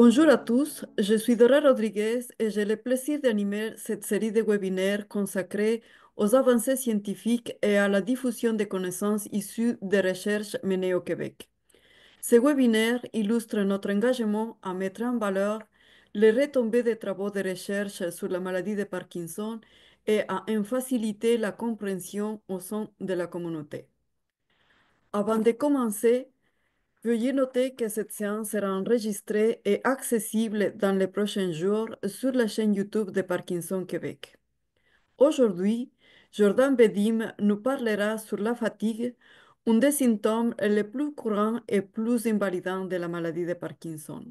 Bonjour à tous, je suis Dora Rodriguez et j'ai le plaisir d'animer cette série de webinaires consacrée aux avancées scientifiques et à la diffusion des connaissances issues des recherches menées au Québec. Ces webinaires illustrent notre engagement à mettre en valeur les retombées des travaux de recherche sur la maladie de Parkinson et à en faciliter la compréhension au sein de la communauté. Avant de commencer, veuillez noter que cette séance sera enregistrée et accessible dans les prochains jours sur la chaîne YouTube de Parkinson Québec. Aujourd'hui, Jordan Bedim nous parlera sur la fatigue, un des symptômes les plus courants et plus invalidants de la maladie de Parkinson.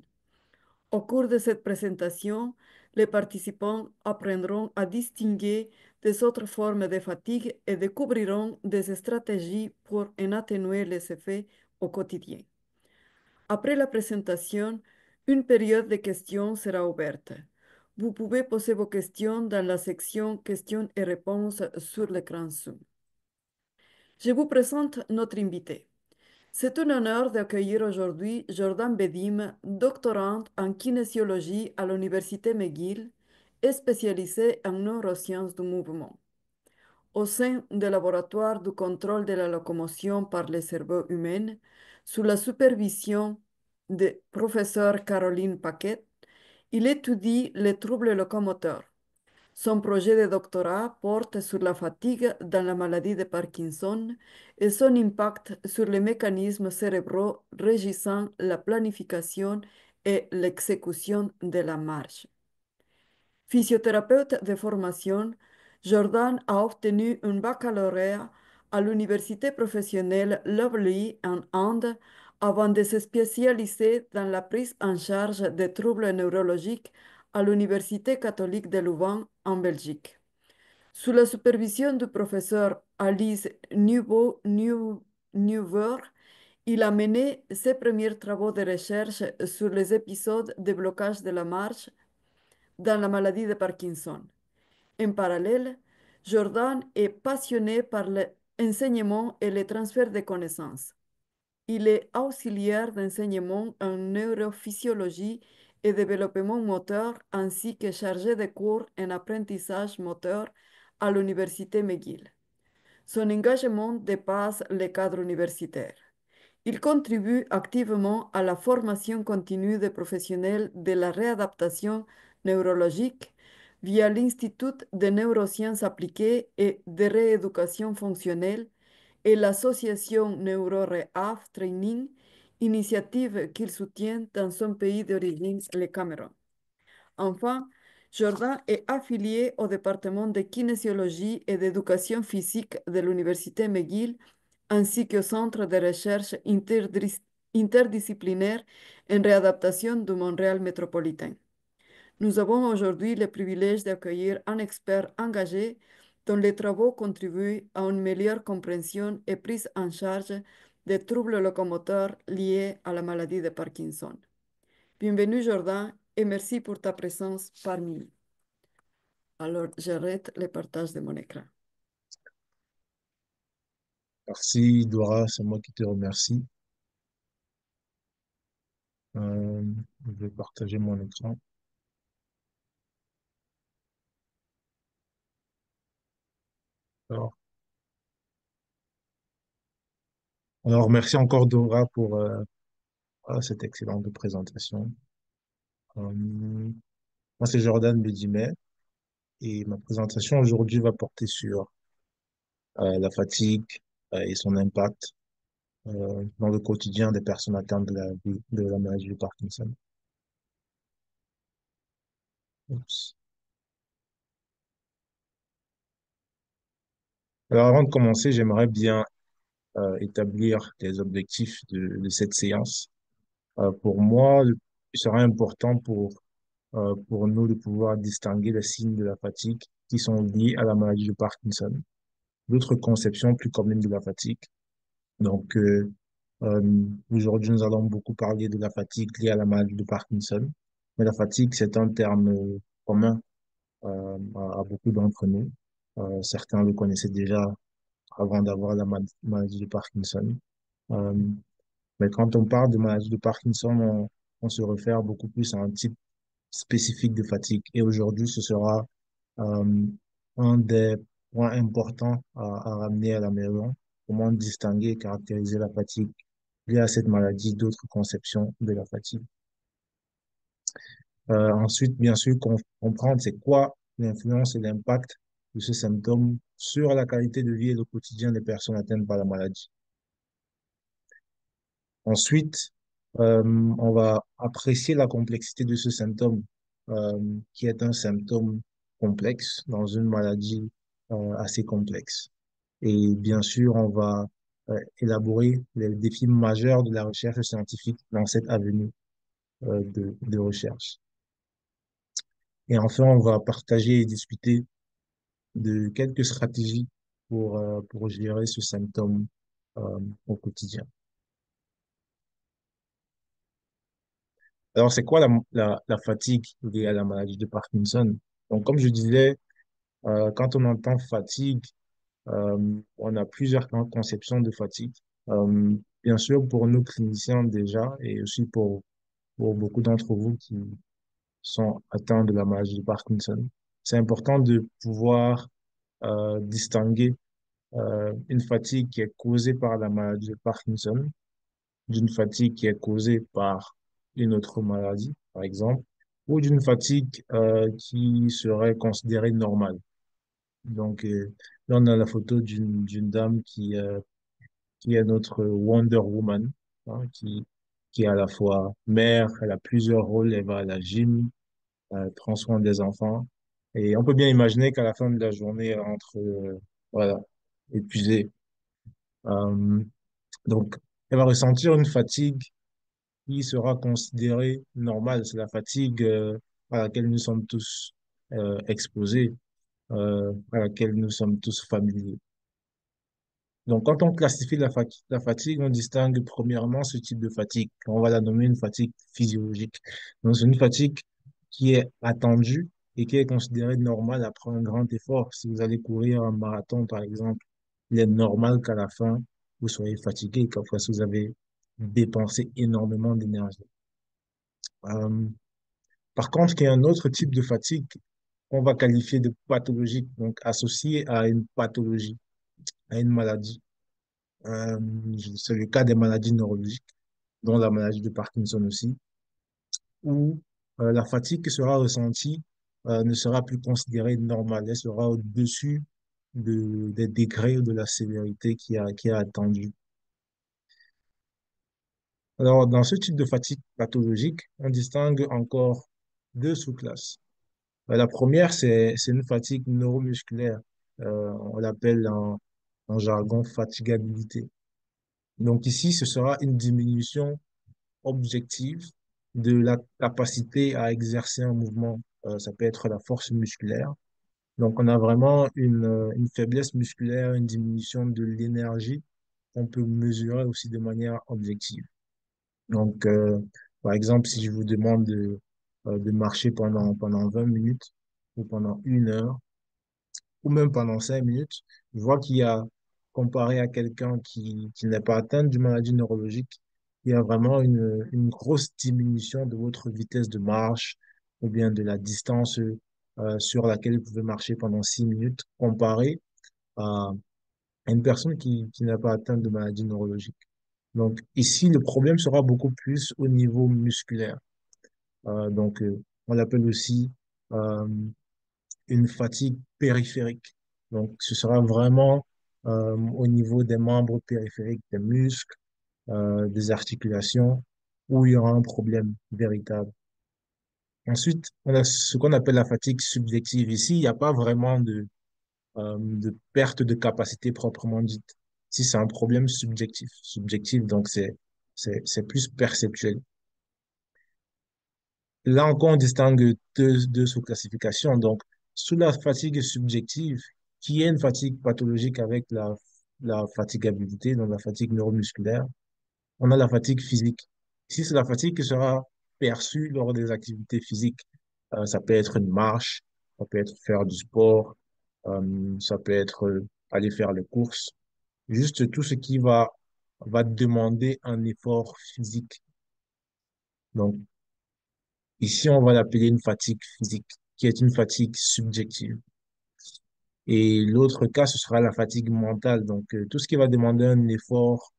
Au cours de cette présentation, les participants apprendront à distinguer des autres formes de fatigue et découvriront des stratégies pour en atténuer les effets au quotidien. Après la présentation, une période de questions sera ouverte. Vous pouvez poser vos questions dans la section questions et réponses sur l'écran Zoom. Je vous présente notre invité. C'est un honneur d'accueillir aujourd'hui Jordan Bedim, doctorante en kinésiologie à l'Université McGill et spécialisée en neurosciences du mouvement. Au sein du laboratoire du contrôle de la locomotion par le cerveau humain, sous la supervision de professeur Caroline Paquet, il étudie les troubles locomoteurs. Son projet de doctorat porte sur la fatigue dans la maladie de Parkinson et son impact sur les mécanismes cérébraux régissant la planification et l'exécution de la marche. Physiothérapeute de formation, Jordan a obtenu un baccalauréat à l'université professionnelle Lovely en Inde avant de se spécialiser dans la prise en charge des troubles neurologiques à l'Université catholique de Louvain en Belgique. Sous la supervision du professeur Alice Neuwer, il a mené ses premiers travaux de recherche sur les épisodes de blocage de la marche dans la maladie de Parkinson. En parallèle, Jordan est passionné par l'enseignement et le transfert de connaissances. Il est auxiliaire d'enseignement en neurophysiologie et développement moteur ainsi que chargé de cours en apprentissage moteur à l'Université McGill. Son engagement dépasse le cadre universitaire. Il contribue activement à la formation continue des professionnels de la réadaptation neurologique via l'Institut de neurosciences appliquées et de rééducation fonctionnelle et l'association NeuroReaf Training, initiative qu'il soutient dans son pays d'origine, le Cameroun. Enfin, Jordan est affilié au département de kinésiologie et d'éducation physique de l'Université McGill, ainsi qu'au Centre de recherche interdisciplinaire en réadaptation de Montréal métropolitain. Nous avons aujourd'hui le privilège d'accueillir un expert engagé dont les travaux contribuent à une meilleure compréhension et prise en charge des troubles locomoteurs liés à la maladie de Parkinson. Bienvenue Jordan et merci pour ta présence parmi nous. Alors, j'arrête le partage de mon écran. Merci Dora, c'est moi qui te remercie. Euh, je vais partager mon écran. Alors, merci encore Dora pour cette excellente présentation. Moi, c'est Jordan Bédimet et ma présentation aujourd'hui va porter sur la fatigue et son impact dans le quotidien des personnes atteintes de la maladie de Parkinson. Oups. Alors, avant de commencer, j'aimerais bien établir les objectifs de cette séance. Pour moi, il serait important pour nous de pouvoir distinguer les signes de la fatigue qui sont liés à la maladie de Parkinson, d'autres conceptions plus communes de la fatigue. Donc, euh, aujourd'hui, nous allons beaucoup parler de la fatigue liée à la maladie de Parkinson, mais la fatigue, c'est un terme commun à beaucoup d'entre nous. Certains le connaissaient déjà avant d'avoir la maladie de Parkinson. Euh, mais quand on parle de maladie de Parkinson, on se réfère beaucoup plus à un type spécifique de fatigue. Et aujourd'hui, ce sera euh, un des points importants à ramener à la maison. Comment distinguer et caractériser la fatigue liée à cette maladie d'autres conceptions de la fatigue. Ensuite, bien sûr, comprendre c'est quoi l'influence et l'impact de ce symptôme sur la qualité de vie et le quotidien des personnes atteintes par la maladie. Ensuite, on va apprécier la complexité de ce symptôme, qui est un symptôme complexe dans une maladie assez complexe. Et bien sûr, on va élaborer les défis majeurs de la recherche scientifique dans cette avenue de recherche. Et enfin, on va partager et discuter de quelques stratégies pour gérer ce symptôme au quotidien. Alors, c'est quoi la fatigue liée à la maladie de Parkinson? Donc, comme je disais, quand on entend fatigue, on a plusieurs conceptions de fatigue. Bien sûr, pour nous cliniciens déjà, et aussi pour beaucoup d'entre vous qui sont atteints de la maladie de Parkinson, c'est important de pouvoir distinguer une fatigue qui est causée par la maladie de Parkinson d'une fatigue qui est causée par une autre maladie, par exemple, ou d'une fatigue qui serait considérée normale. Donc, là, on a la photo d'une dame qui est notre Wonder Woman, hein, qui est à la fois mère, elle a plusieurs rôles, elle va à la gym, elle prend soin des enfants. Et on peut bien imaginer qu'à la fin de la journée, elle rentre, voilà, épuisée. Euh, donc, elle va ressentir une fatigue qui sera considérée normale. C'est la fatigue à laquelle nous sommes tous exposés, à laquelle nous sommes tous familiers. Donc, quand on classifie la fatigue, on distingue premièrement ce type de fatigue. On va la nommer une fatigue physiologique. Donc, c'est une fatigue qui est attendue et qui est considérée normale après un grand effort. Si vous allez courir un marathon, par exemple, il est normal qu'à la fin, vous soyez fatigué, qu'après, vous avez dépensé énormément d'énergie. Euh, Par contre, il y a un autre type de fatigue qu'on va qualifier de pathologique, donc associé à une pathologie, à une maladie. Euh, c'est le cas des maladies neurologiques, dont la maladie de Parkinson aussi, où la fatigue qui sera ressentie ne sera plus considérée normale, elle sera au-dessus des degrés de la sévérité qui a attendu. Alors, dans ce type de fatigue pathologique, on distingue encore deux sous-classes. La première, c'est une fatigue neuromusculaire. On l'appelle en jargon fatigabilité. Donc ici, ce sera une diminution objective de la capacité à exercer un mouvement. Ça peut être la force musculaire. Donc on a vraiment une faiblesse musculaire, une diminution de l'énergie qu'on peut mesurer aussi de manière objective. Donc, par exemple, si je vous demande de marcher pendant 20 minutes ou pendant 1 heure, ou même pendant 5 minutes, je vois qu'il y a, comparé à quelqu'un qui n'est pas atteint d'une maladie neurologique, il y a vraiment une grosse diminution de votre vitesse de marche ou bien de la distance sur laquelle vous pouvez marcher pendant 6 minutes, comparé à une personne qui n'a pas atteint de maladie neurologique. Donc ici, le problème sera beaucoup plus au niveau musculaire. On l'appelle aussi euh, une fatigue périphérique. Donc, ce sera vraiment au niveau des membres périphériques, des muscles, des articulations, où il y aura un problème véritable. Ensuite, on a ce qu'on appelle la fatigue subjective. Ici, il n'y a pas vraiment de perte de capacité proprement dite. Si c'est un problème subjectif. Subjectif, donc c'est plus perceptuel. Là encore, on distingue deux sous-classifications. Donc, sous la fatigue subjective, qui est une fatigue pathologique avec la fatigabilité, donc la fatigue neuromusculaire, on a la fatigue physique. Ici, c'est la fatigue qui sera perçue lors des activités physiques. Ça peut être une marche, ça peut être faire du sport, ça peut être aller faire les courses. Juste tout ce qui va demander un effort physique. Donc, Ici, on va l'appeler une fatigue physique, qui est une fatigue subjective. Et l'autre cas, ce sera la fatigue mentale. Donc, tout ce qui va demander un effort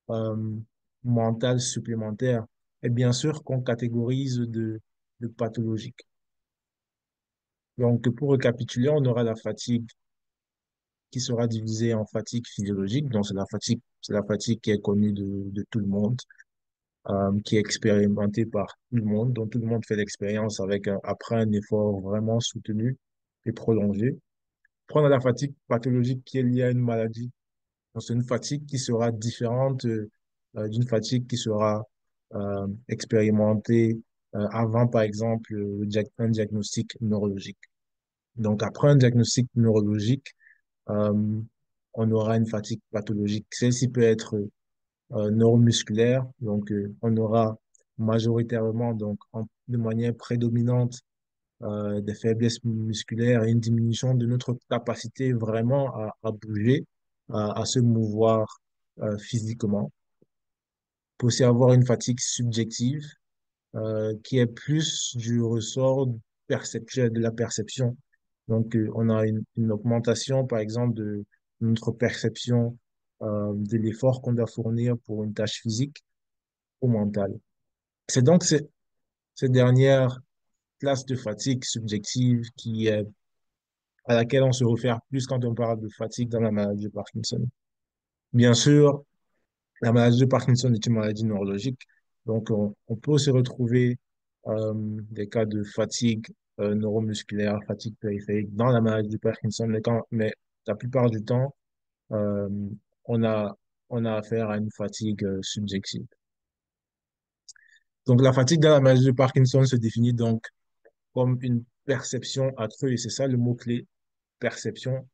euh, mental supplémentaire est bien sûr qu'on catégorise de pathologique. Donc, pour récapituler, on aura la fatigue qui sera divisée en fatigue physiologique. Donc, c'est la fatigue qui est connue de tout le monde, qui est expérimentée par tout le monde, dont tout le monde fait l'expérience après un effort vraiment soutenu et prolongé. Prendre la fatigue pathologique qui est liée à une maladie. Donc, c'est une fatigue qui sera différente d'une fatigue qui sera expérimentée avant, par exemple, un diagnostic neurologique. Donc, après un diagnostic neurologique, euh, on aura une fatigue pathologique. Celle-ci peut être neuromusculaire, donc on aura majoritairement, de manière prédominante, des faiblesses musculaires et une diminution de notre capacité vraiment à bouger, à se mouvoir physiquement. On peut aussi avoir une fatigue subjective qui est plus du ressort perceptuel, de la perception. Donc, on a une augmentation, par exemple, de notre perception de l'effort qu'on doit fournir pour une tâche physique ou mentale. C'est donc cette dernière classe de fatigue subjective à laquelle on se réfère plus quand on parle de fatigue dans la maladie de Parkinson. Bien sûr, la maladie de Parkinson est une maladie neurologique, donc on peut se retrouver des cas de fatigue neuromusculaire, fatigue périphérique dans la maladie de Parkinson, mais la plupart du temps, euh, on a, on a affaire à une fatigue subjective. Donc la fatigue dans la maladie de Parkinson se définit donc comme une perception accrue, et c'est ça le mot-clé, perception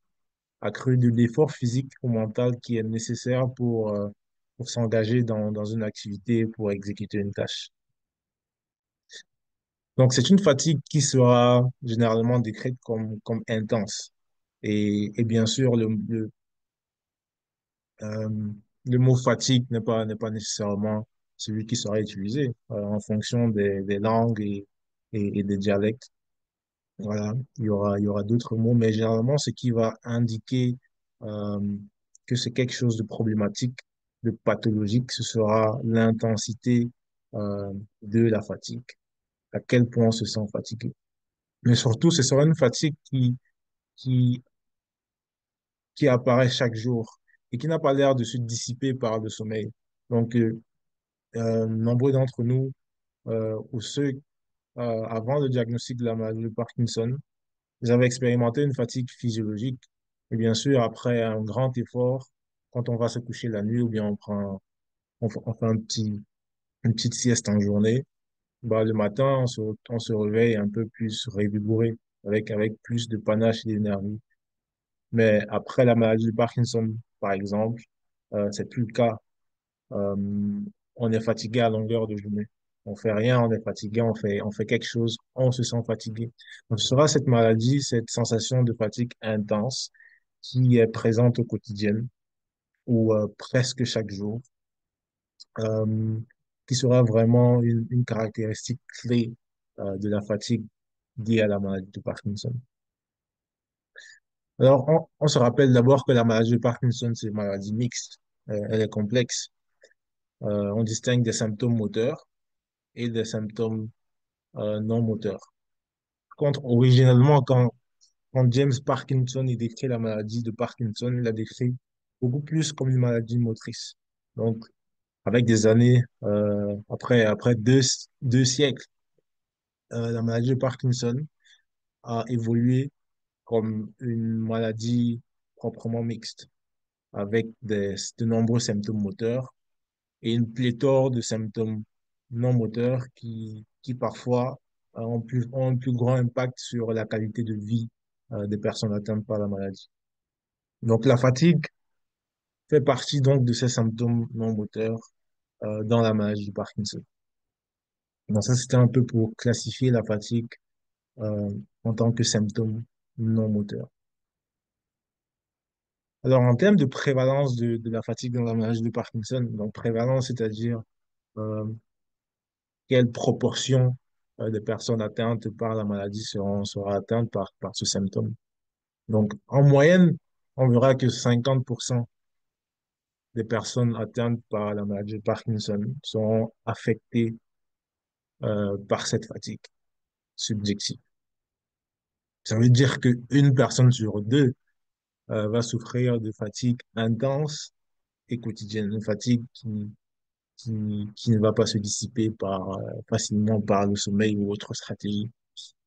accrue de l'effort physique ou mental qui est nécessaire pour s'engager dans une activité, pour exécuter une tâche. Donc, c'est une fatigue qui sera généralement décrite comme intense. Et bien sûr, euh, le mot fatigue n'est pas nécessairement celui qui sera utilisé en fonction des langues et des dialectes. Voilà, il y aura d'autres mots, mais généralement, ce qui va indiquer euh, que c'est quelque chose de problématique, de pathologique, ce sera l'intensité de la fatigue, à quel point on se sent fatigué. Mais surtout, ce sera une fatigue qui, qui apparaît chaque jour et qui n'a pas l'air de se dissiper par le sommeil. Donc, nombreux d'entre nous, ou ceux avant le diagnostic de la maladie de Parkinson, j'avais expérimenté une fatigue physiologique. Et bien sûr, après un grand effort, quand on va se coucher la nuit ou bien on fait une petite sieste en journée, bah, le matin, on se réveille un peu plus revigouré, avec plus de panache et d'énergie. Mais après la maladie de Parkinson, par exemple, c'est plus le cas. Euh, on est fatigué à longueur de journée. On fait rien, on est fatigué, on fait quelque chose, on se sent fatigué. Donc, ce sera cette maladie, cette sensation de fatigue intense qui est présente au quotidien ou presque chaque jour, euh, qui sera vraiment une caractéristique clé de la fatigue liée à la maladie de Parkinson. Alors, on se rappelle d'abord que la maladie de Parkinson, c'est une maladie mixte. Elle est complexe. On distingue des symptômes moteurs et des symptômes non moteurs. Contre, originellement, quand James Parkinson il décrit la maladie de Parkinson, il la décrit beaucoup plus comme une maladie motrice. Donc, avec des années, après deux siècles, la maladie de Parkinson a évolué comme une maladie proprement mixte, avec de nombreux symptômes moteurs et une pléthore de symptômes non moteurs qui parfois ont un plus grand impact sur la qualité de vie des personnes atteintes par la maladie. Donc la fatigue fait partie donc de ces symptômes non moteurs dans la maladie du Parkinson. Donc ça, c'était un peu pour classifier la fatigue euh, en tant que symptôme non moteur. Alors en termes de prévalence de la fatigue dans la maladie de Parkinson, donc prévalence, c'est-à-dire euh, quelle proportion des personnes atteintes par la maladie seront atteintes par ce symptôme. Donc, en moyenne, on verra que 50% des personnes atteintes par la maladie de Parkinson seront affectées par cette fatigue subjective. Ça veut dire qu'une personne sur deux va souffrir de fatigue intense et quotidienne, une fatigue qui ne va pas se dissiper facilement par le sommeil ou autre stratégie.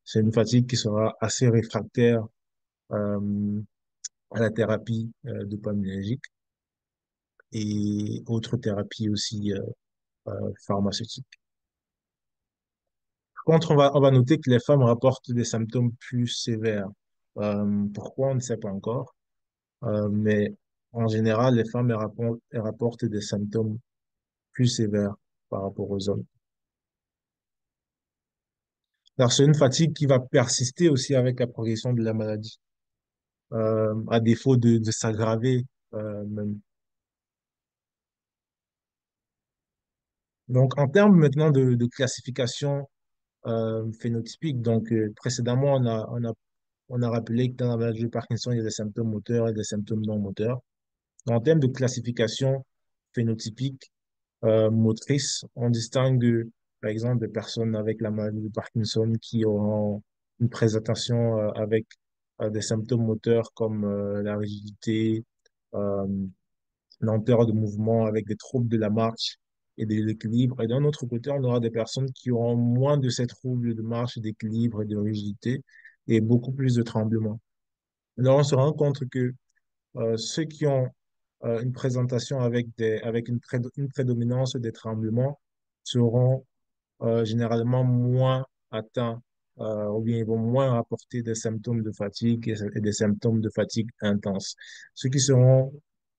C'est une fatigue qui sera assez réfractaire euh, à la thérapie dopaminergique et autres thérapies aussi pharmaceutiques. Par contre, on va noter que les femmes rapportent des symptômes plus sévères. Pourquoi, on ne sait pas encore. Mais en général, les femmes elles rapportent des symptômes plus sévères par rapport aux hommes. Alors, c'est une fatigue qui va persister aussi avec la progression de la maladie, à défaut de s'aggraver même. Donc, en termes maintenant de classification phénotypique, donc précédemment, on a rappelé que dans la maladie de Parkinson, il y a des symptômes moteurs et des symptômes non moteurs. En termes de classification phénotypique, motrice, on distingue, par exemple, des personnes avec la maladie de Parkinson qui auront une présentation avec des symptômes moteurs comme la rigidité, euh, lenteur de mouvement avec des troubles de la marche et de l'équilibre. Et d'un autre côté, on aura des personnes qui auront moins de ces troubles de marche, d'équilibre et de rigidité et beaucoup plus de tremblements. Alors, on se rend compte que ceux qui ont une présentation avec une prédominance des tremblements seront généralement moins atteints ou bien ils vont moins rapporter des symptômes de fatigue et des symptômes de fatigue intense. Ceux qui seront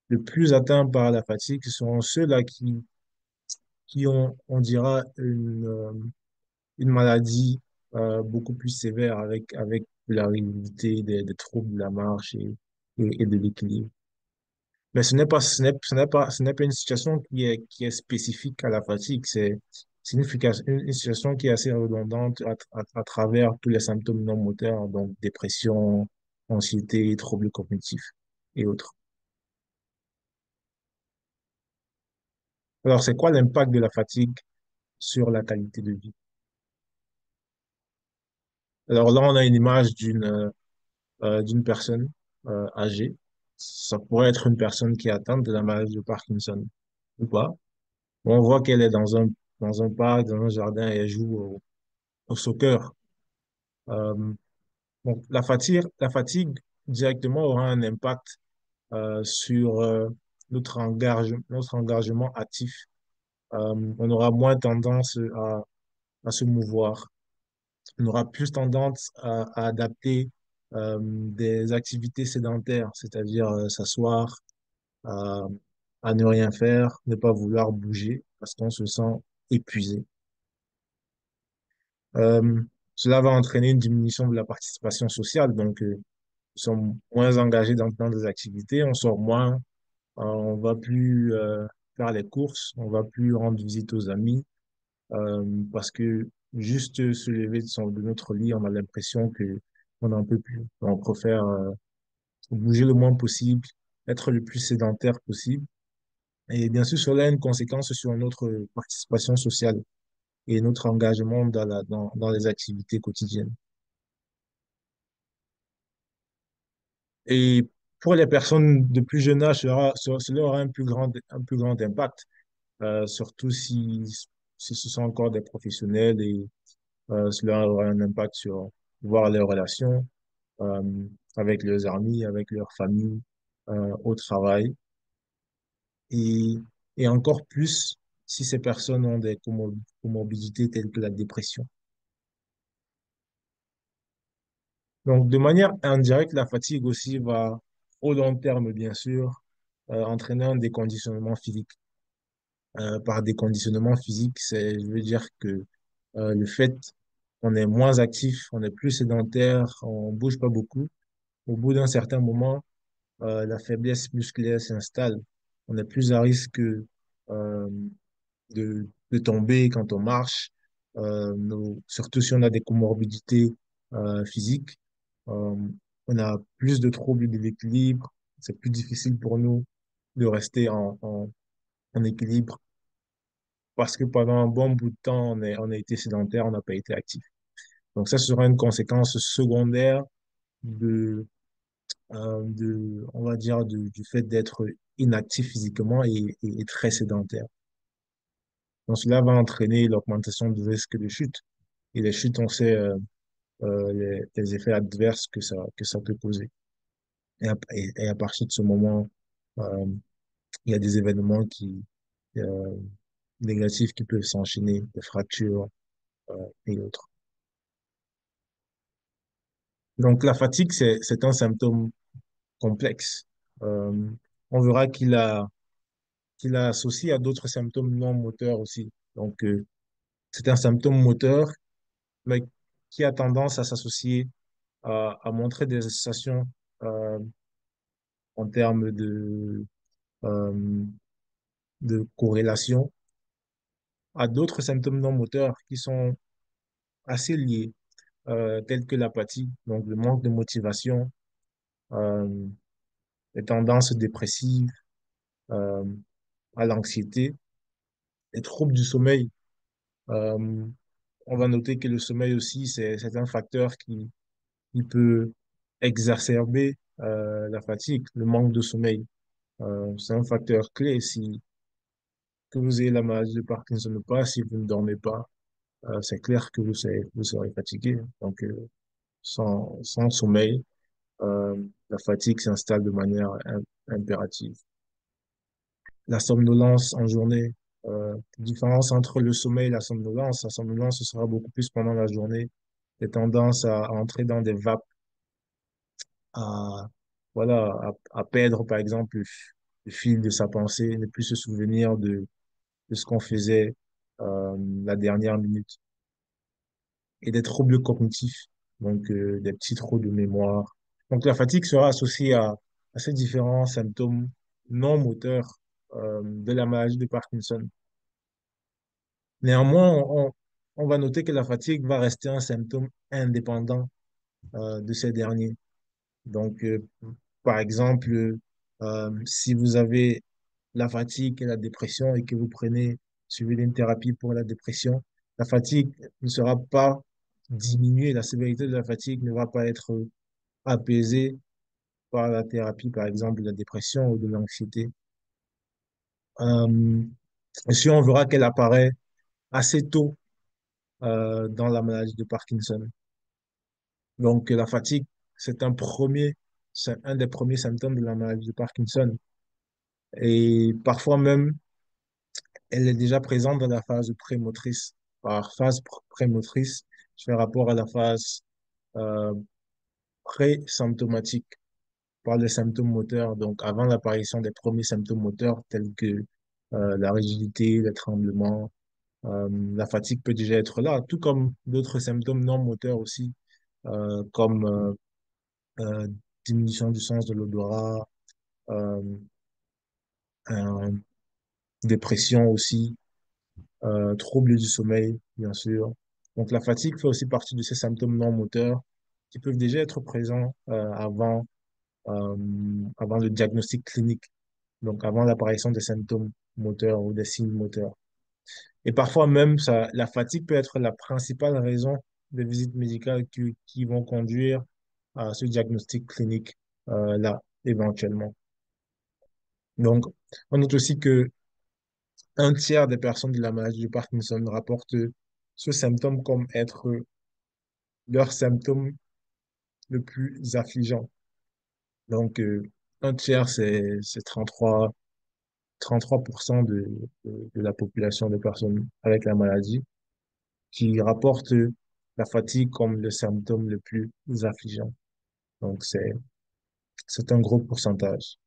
le plus atteints par la fatigue seront ceux-là qui ont, on dira, une maladie beaucoup plus sévère avec la rigidité des troubles de la marche et de l'équilibre. Mais ce n'est pas une situation qui est spécifique à la fatigue. C'est une situation qui est assez redondante à travers tous les symptômes non moteurs, donc dépression, anxiété, troubles cognitifs et autres. Alors, c'est quoi l'impact de la fatigue sur la qualité de vie? Alors là, on a une image d'une personne âgée. Ça pourrait être une personne qui est atteinte de la maladie de Parkinson ou pas. On voit qu'elle est dans un parc, dans un jardin, et elle joue au soccer. Euh, donc, la fatigue directement aura un impact sur notre engagement actif. On aura moins tendance à se mouvoir. On aura plus tendance à adapter des activités sédentaires, c'est-à-dire s'asseoir, à, à ne rien faire, ne pas vouloir bouger parce qu'on se sent épuisé. Euh, Cela va entraîner une diminution de la participation sociale, donc nous sommes moins engagés dans des activités, on sort moins, on va plus faire les courses, on va plus rendre visite aux amis, parce que juste se lever de notre lit, on a l'impression que on n'en peut plus. On préfère bouger le moins possible, être le plus sédentaire possible. Et bien sûr, cela a une conséquence sur notre participation sociale et notre engagement dans les activités quotidiennes. Et pour les personnes de plus jeune âge, cela aura un plus grand impact, surtout si ce sont encore des professionnels et cela aura un impact sur voir leurs relations euh, avec leurs amis, avec leur famille, au travail et, et encore plus si ces personnes ont des comorbidités telles que la dépression. Donc, de manière indirecte, la fatigue aussi va, au long terme, bien sûr, entraîner un déconditionnement physique. Par déconditionnement physique, je veux dire que le fait qu'on est moins actif, on est plus sédentaire, on bouge pas beaucoup, au bout d'un certain moment, la faiblesse musculaire s'installe. On est plus à risque euh, de tomber quand on marche. surtout si on a des comorbidités physiques, euh, on a plus de troubles de l'équilibre. C'est plus difficile pour nous de rester en équilibre parce que pendant un bon bout de temps, on a été sédentaire, on n'a pas été actif. Donc ça sera une conséquence secondaire on va dire, du fait d'être inactif physiquement et très sédentaire. Donc cela va entraîner l'augmentation du risque de chute. Et les chutes, on sait les effets adverses que ça peut causer. Et à partir de ce moment, euh, il y a des événements euh, négatifs qui peuvent s'enchaîner, des fractures et autres. Donc la fatigue, c'est un symptôme complexe. Euh, on verra qu'il a associé à d'autres symptômes non moteurs aussi. Donc, c'est un symptôme moteur, mais qui a tendance à s'associer à montrer des associations euh, en termes euh, de corrélation à d'autres symptômes non moteurs qui sont assez liés, tels que l'apathie, donc le manque de motivation, euh, les tendances dépressives, euh, à l'anxiété, les troubles du sommeil. Euh, on va noter que le sommeil aussi, c'est un facteur qui peut exacerber la fatigue, le manque de sommeil. C'est un facteur clé. Si que vous ayez la maladie de Parkinson ou pas, si vous ne dormez pas, c'est clair que vous serez fatigué. Donc, sans sommeil, la fatigue s'installe de manière impérative. La somnolence en journée, différence entre le sommeil et la somnolence. La somnolence, ce sera beaucoup plus pendant la journée. Des tendances à entrer dans des vapes à, voilà, à perdre, par exemple, le fil de sa pensée, ne plus se souvenir de ce qu'on faisait la dernière minute. Et des troubles cognitifs, donc des petits trous de mémoire. Donc la fatigue sera associée à ces différents symptômes non moteurs de la maladie de Parkinson. Néanmoins, on va noter que la fatigue va rester un symptôme indépendant de ces derniers. Donc, par exemple, si vous avez la fatigue et la dépression et que vous suivez une thérapie pour la dépression, la fatigue ne sera pas diminuée, la sévérité de la fatigue ne va pas être apaisée par la thérapie, par exemple, de la dépression ou de l'anxiété. Euh, et si on verra qu'elle apparaît assez tôt dans la maladie de Parkinson. Donc, la fatigue, c'est un des premiers symptômes de la maladie de Parkinson. Et parfois même, elle est déjà présente dans la phase prémotrice. Par phase prémotrice, je fais rapport à la phase euh, pré-symptomatique par les symptômes moteurs, donc avant l'apparition des premiers symptômes moteurs tels que la rigidité, les tremblements, la fatigue peut déjà être là, tout comme d'autres symptômes non moteurs aussi, comme euh, diminution du sens de l'odorat, euh, euh, dépression aussi, troubles du sommeil, bien sûr. Donc, la fatigue fait aussi partie de ces symptômes non moteurs qui peuvent déjà être présents euh, avant le diagnostic clinique, donc avant l'apparition des symptômes moteurs ou des signes moteurs. Et parfois même, la fatigue peut être la principale raison des visites médicales qui vont conduire à ce diagnostic clinique là, éventuellement. Donc, on note aussi que un tiers des personnes de la maladie de Parkinson rapportent ce symptôme comme être leur symptôme le plus affligeant. Donc, un tiers, c'est 33% de la population de personnes avec la maladie qui rapportent la fatigue comme le symptôme le plus affligeant. Donc, c'est un gros pourcentage.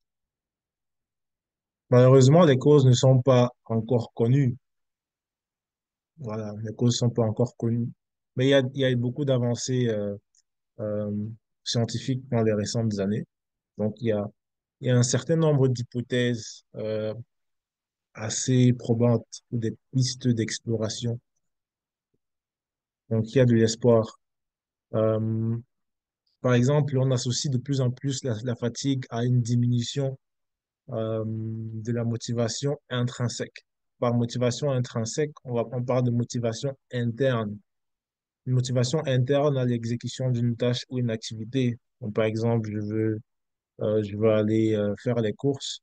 Malheureusement, les causes ne sont pas encore connues. Voilà, les causes ne sont pas encore connues. Mais il y a eu beaucoup d'avancées euh, scientifiques dans les récentes années. Donc, il y a un certain nombre d'hypothèses assez probantes ou des pistes d'exploration Donc, il y a de l'espoir. Euh, Par exemple, on associe de plus en plus la fatigue à une diminution de la motivation intrinsèque. Par motivation intrinsèque, on parle de motivation interne. Une motivation interne à l'exécution d'une tâche ou une activité. Donc, par exemple, je veux aller faire les courses.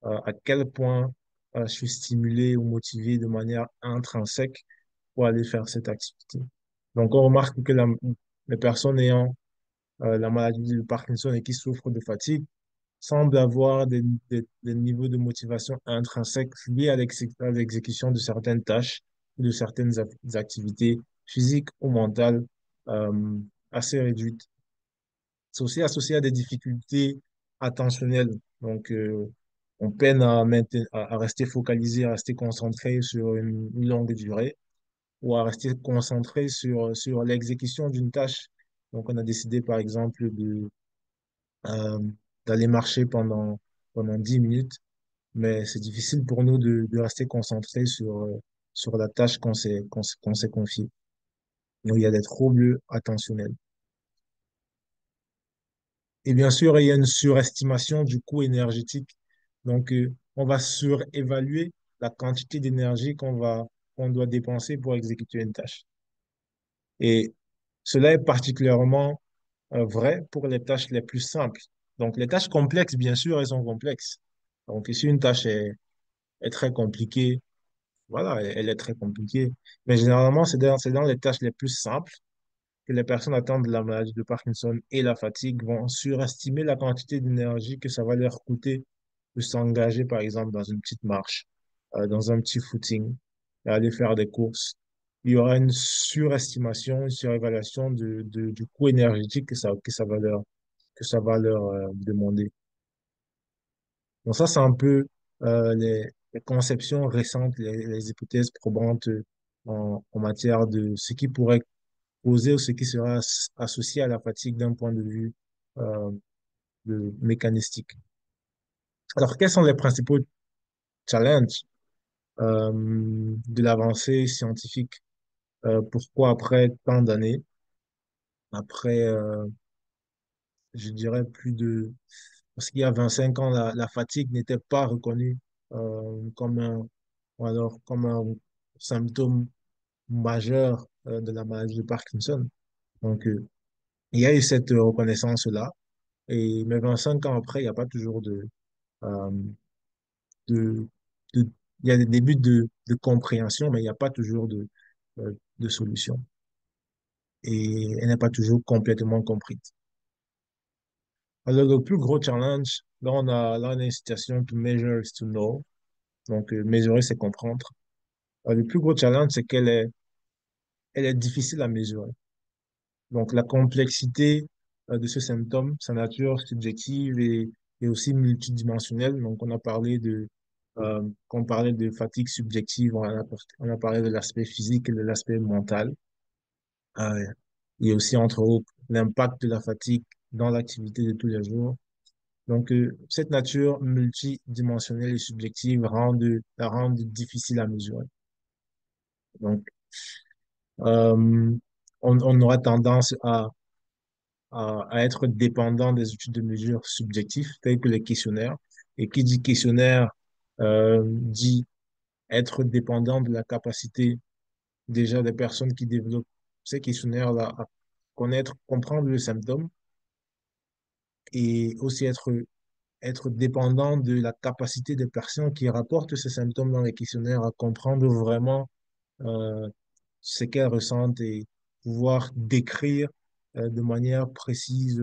À quel point je suis stimulé ou motivé de manière intrinsèque pour aller faire cette activité. Donc, on remarque que les personnes ayant la maladie de Parkinson et qui souffrent de fatigue semblent avoir des niveaux de motivation intrinsèques liés à l'exécution de certaines tâches, de certaines activités physiques ou mentales euh, assez réduites. C'est aussi associé à des difficultés attentionnelles. Donc, on peine à rester focalisé, à rester concentré sur une longue durée ou à rester concentré sur l'exécution d'une tâche. Donc, on a décidé, par exemple, euh, d'aller marcher pendant 10 minutes, mais c'est difficile pour nous de rester concentré sur la tâche qu'on s'est confiée. Donc, il y a des troubles attentionnels. Et bien sûr, il y a une surestimation du coût énergétique. Donc, on va surévaluer la quantité d'énergie qu'on doit dépenser pour exécuter une tâche. Et cela est particulièrement vrai pour les tâches les plus simples. Donc, les tâches complexes, bien sûr, elles sont complexes. Donc, si une tâche est très compliquée, voilà, elle est très compliquée. Mais généralement, c'est dans les tâches les plus simples que les personnes atteintes de la maladie de Parkinson et la fatigue vont surestimer la quantité d'énergie que ça va leur coûter de s'engager, par exemple, dans une petite marche, dans un petit footing, et aller faire des courses. Il y aura une surestimation, une surévaluation du coût énergétique que ça va leur demander. Donc ça, c'est un peu les conceptions récentes, les hypothèses probantes en matière de ce qui pourrait causer ou ce qui sera associé à la fatigue d'un point de vue euh, mécanistique. Alors, quels sont les principaux challenges de l'avancée scientifique? Pourquoi après tant d'années, après, je dirais parce qu'il y a 25 ans, la fatigue n'était pas reconnue comme ou alors comme un symptôme majeur de la maladie de Parkinson. Donc, il y a eu cette reconnaissance-là. Mais 25 ans après, il n'y a pas toujours euh, de, de- il y a des débuts de compréhension, mais il n'y a pas toujours de solution. Et elle n'est pas toujours complètement comprise. Alors, le plus gros challenge, là, on a une citation to measure is to know. Donc, mesurer, c'est comprendre. Le plus gros challenge, c'est elle est difficile à mesurer. Donc, la complexité de ce symptôme, sa nature subjective et aussi multidimensionnelle. Donc, quand on parlait de fatigue subjective, on a parlé de l'aspect physique et de l'aspect mental. Euh, et aussi, entre autres, l'impact de la fatigue dans l'activité de tous les jours. Donc, cette nature multidimensionnelle et subjective la rend difficile à mesurer. Donc, euh, on aura tendance à être dépendant des outils de mesure subjectifs tels que les questionnaires. Et qui dit questionnaire dit être dépendant de la capacité déjà des personnes qui développent ces questionnaires-là à connaître, comprendre le symptôme et aussi être dépendant de la capacité des personnes qui rapportent ces symptômes dans les questionnaires à comprendre vraiment euh, ce qu'elles ressentent et pouvoir décrire de manière précise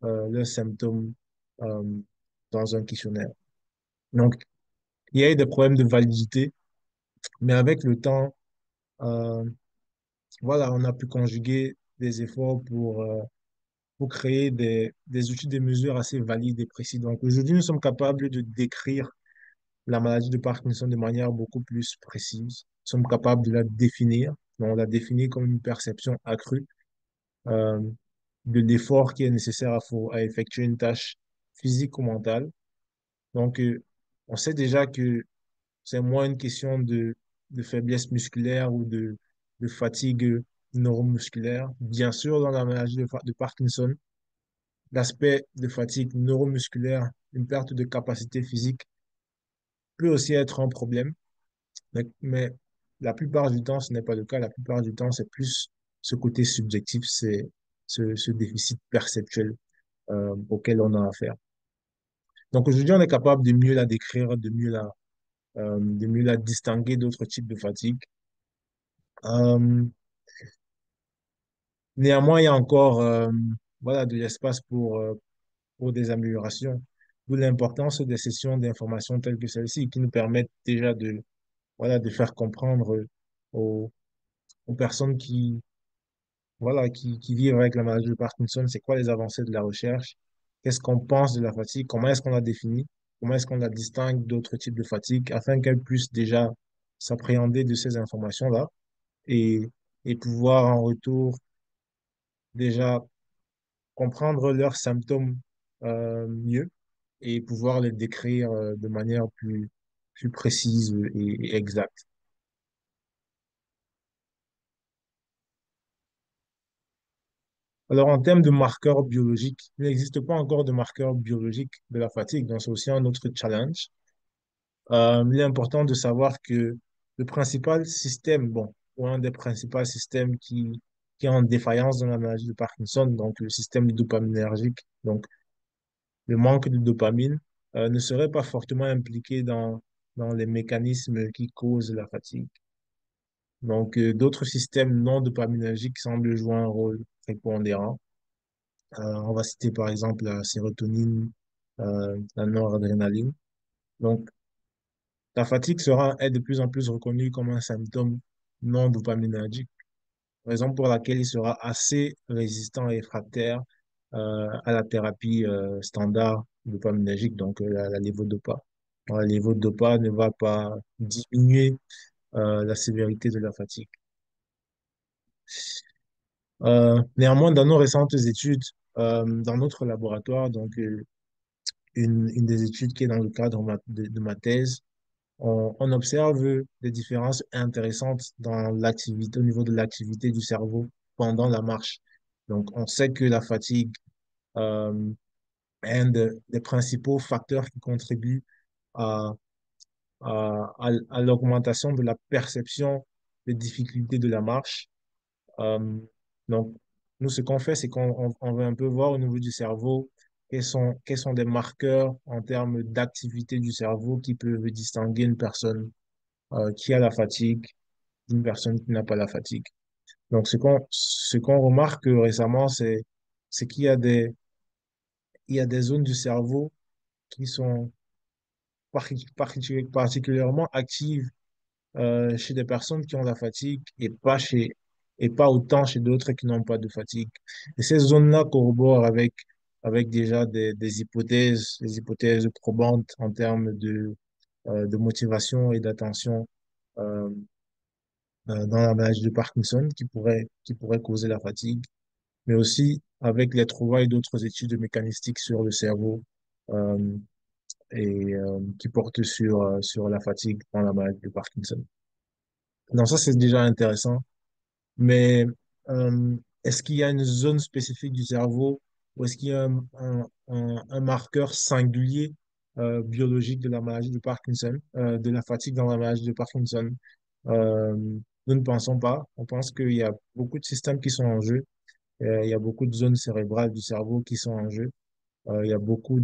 leurs symptômes euh, dans un questionnaire. Donc, il y a eu des problèmes de validité, mais avec le temps, euh, voilà, on a pu conjuguer des efforts pour créer des outils de mesure assez valides et précis. Donc, aujourd'hui, nous sommes capables de décrire la maladie de Parkinson de manière beaucoup plus précise. Nous sommes capables de la définir. Donc, on la définit comme une perception accrue euh, de l'effort qui est nécessaire à effectuer une tâche physique ou mentale. Donc, on sait déjà que c'est moins une question de faiblesse musculaire ou de fatigue neuromusculaire. Bien sûr, dans la maladie de Parkinson, l'aspect de fatigue neuromusculaire, une perte de capacité physique peut aussi être un problème, mais la plupart du temps, ce n'est pas le cas. La plupart du temps, c'est plus ce côté subjectif, c'est ce déficit perceptuel auquel on a affaire. Donc aujourd'hui, on est capable de mieux la décrire, de mieux la distinguer d'autres types de fatigue. Euh, Néanmoins, il y a encore voilà, de l'espace pour des améliorations, d'où l'importance des sessions d'information telles que celle-ci qui nous permettent déjà de, voilà, de faire comprendre aux, aux personnes qui vivent avec la maladie de Parkinson, c'est quoi les avancées de la recherche, qu'est-ce qu'on pense de la fatigue, comment est-ce qu'on la définit, comment est-ce qu'on la distingue d'autres types de fatigue, afin qu'elles puissent déjà s'appréhender de ces informations-là et, et pouvoir en retour déjà comprendre leurs symptômes mieux et pouvoir les décrire de manière plus précise et exacte. Alors, en termes de marqueurs biologiques, il n'existe pas encore de marqueurs biologiques de la fatigue, donc c'est aussi un autre challenge. Il est important de savoir que le principal système, bon, ou un des principaux systèmes qui est en défaillance dans la maladie de Parkinson, donc le système dopaminergique, donc le manque de dopamine, ne serait pas fortement impliqué dans les mécanismes qui causent la fatigue. Donc, d'autres systèmes non dopaminergiques semblent jouer un rôle prépondérant. On va citer par exemple la sérotonine, la noradrénaline. Donc, la fatigue est de plus en plus reconnue comme un symptôme non dopaminergique, raison pour laquelle il sera assez résistant et réfractaire à la thérapie standard dopaminergique, donc la lévodopa. Donc, la lévodopa ne va pas diminuer la sévérité de la fatigue. Néanmoins, dans nos récentes études, dans notre laboratoire, donc une des études qui est dans le cadre de ma thèse, on observe des différences intéressantes dans l'activité, au niveau de l'activité du cerveau pendant la marche. Donc, on sait que la fatigue euh, est un des principaux facteurs qui contribuent à, à l'augmentation de la perception des difficultés de la marche. Euh, donc, nous, ce qu'on fait, c'est qu'on veut un peu voir au niveau du cerveau quels sont des marqueurs en termes d'activité du cerveau qui peuvent distinguer une personne qui a la fatigue d'une personne qui n'a pas la fatigue. Donc, ce qu'on remarque récemment, c'est il y a des zones du cerveau qui sont particulièrement actives chez des personnes qui ont la fatigue et pas autant chez d'autres qui n'ont pas de fatigue. Et ces zones-là corroborent avec déjà des hypothèses probantes en termes de motivation et d'attention euh, dans la maladie de Parkinson qui pourrait causer la fatigue, mais aussi avec les trouvailles d'autres études mécanistiques sur le cerveau euh, qui portent sur la fatigue dans la maladie de Parkinson. Donc ça, c'est déjà intéressant. Mais est-ce qu'il y a une zone spécifique du cerveau ou est-ce qu'il y a un marqueur singulier biologique de la maladie de Parkinson, de la fatigue dans la maladie de Parkinson? Euh, Nous ne pensons pas. On pense qu'il y a beaucoup de systèmes qui sont en jeu. Il y a beaucoup de zones cérébrales du cerveau qui sont en jeu. Il y a beaucoup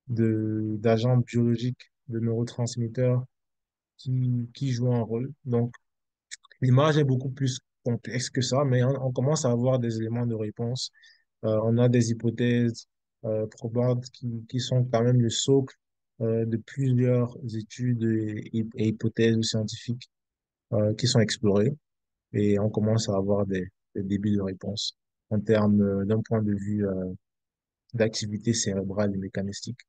d'agents biologiques, de neurotransmetteurs qui jouent un rôle. Donc, l'image est beaucoup plus complexe que ça, mais on commence à avoir des éléments de réponse. On a des hypothèses probantes qui sont quand même le socle de plusieurs études et hypothèses scientifiques qui sont explorées. Et on commence à avoir des débuts de réponse en termes d'un point de vue d'activité cérébrale et mécanistique.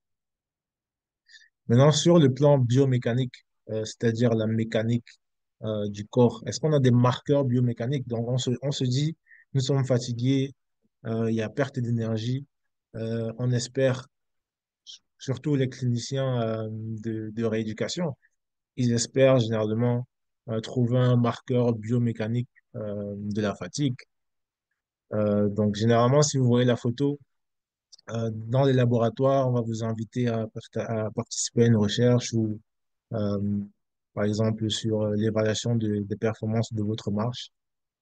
Maintenant, sur le plan biomécanique, c'est-à-dire la mécanique du corps, est-ce qu'on a des marqueurs biomécaniques? Donc, on se dit, nous sommes fatigués, il y a perte d'énergie. On espère, surtout les cliniciens de rééducation, ils espèrent généralement trouver un marqueur biomécanique de la fatigue. Donc, généralement, si vous voyez la photo, dans les laboratoires, on va vous inviter à participer à une recherche ou, euh, par exemple, sur l'évaluation des performances de votre marche.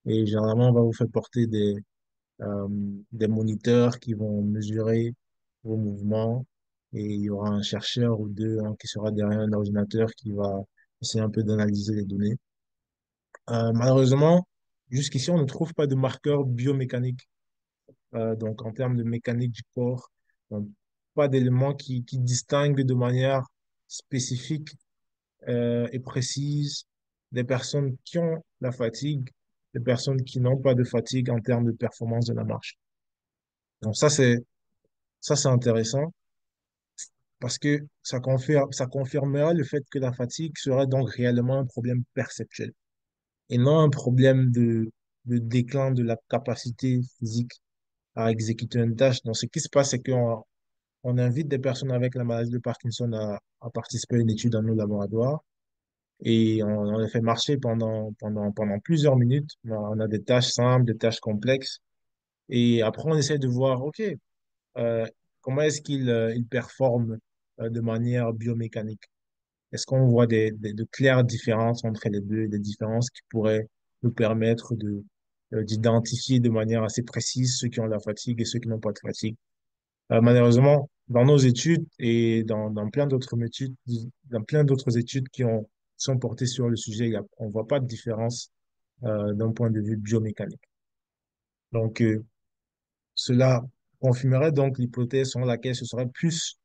Et généralement, on va vous faire porter euh, des moniteurs qui vont mesurer vos mouvements et il y aura un chercheur ou deux hein, qui sera derrière un ordinateur qui va essayer un peu d'analyser les données. Malheureusement, jusqu'ici, on ne trouve pas de marqueurs biomécaniques, donc en termes de mécanique du corps, donc, pas d'éléments qui distinguent de manière spécifique et précise des personnes qui ont la fatigue, des personnes qui n'ont pas de fatigue en termes de performance de la marche. Donc ça, c'est intéressant parce que ça confirmera le fait que la fatigue serait donc réellement un problème perceptuel et non un problème de déclin de la capacité physique à exécuter une tâche. Donc, ce qui se passe, c'est on invite des personnes avec la maladie de Parkinson à participer à une étude dans nos laboratoires et on les fait marcher pendant plusieurs minutes. On a des tâches simples, des tâches complexes et après, on essaie de voir, OK, euh, comment est-ce qu'il performe de manière biomécanique? Est-ce qu'on voit de claires différences entre les deux, des différences qui pourraient nous permettre d'identifier de manière assez précise ceux qui ont la fatigue et ceux qui n'ont pas de fatigue? Malheureusement, dans nos études et dans plein d'autres études sont portées sur le sujet, on voit pas de différence d'un point de vue biomécanique. Donc, cela confirmerait donc l'hypothèse selon laquelle ce serait plus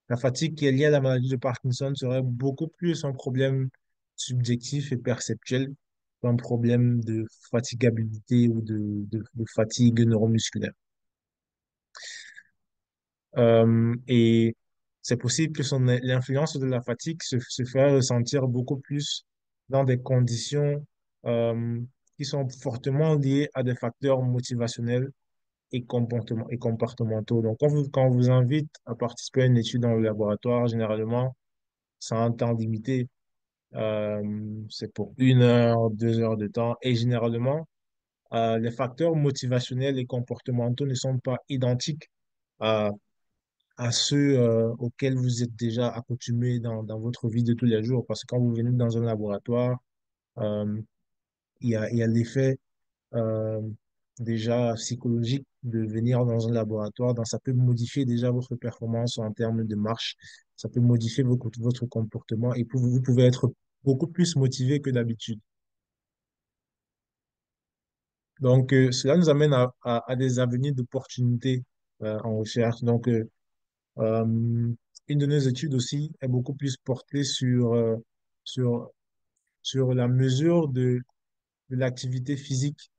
la fatigue qui est liée à la maladie de Parkinson serait beaucoup plus un problème subjectif et perceptuel qu'un problème de fatigabilité ou de fatigue neuromusculaire. Et c'est possible que l'influence de la fatigue se fait ressentir beaucoup plus dans des conditions euh, qui sont fortement liées à des facteurs motivationnels et comportementaux. Donc, quand on vous invite à participer à une étude dans le laboratoire, généralement, c'est un temps limité. C'est pour 1 heure, 2 heures de temps. Et généralement, les facteurs motivationnels et comportementaux ne sont pas identiques à, à ceux auxquels vous êtes déjà accoutumés dans votre vie de tous les jours. Parce que quand vous venez dans un laboratoire, euh, il y a l'effet euh, déjà psychologique de venir dans un laboratoire, donc ça peut modifier déjà votre performance en termes de marche, ça peut modifier votre comportement et vous pouvez être beaucoup plus motivé que d'habitude. Donc, cela nous amène à des avenues d'opportunités en recherche. Donc, euh, une de nos études aussi est beaucoup plus portée sur, sur la mesure de l'activité physique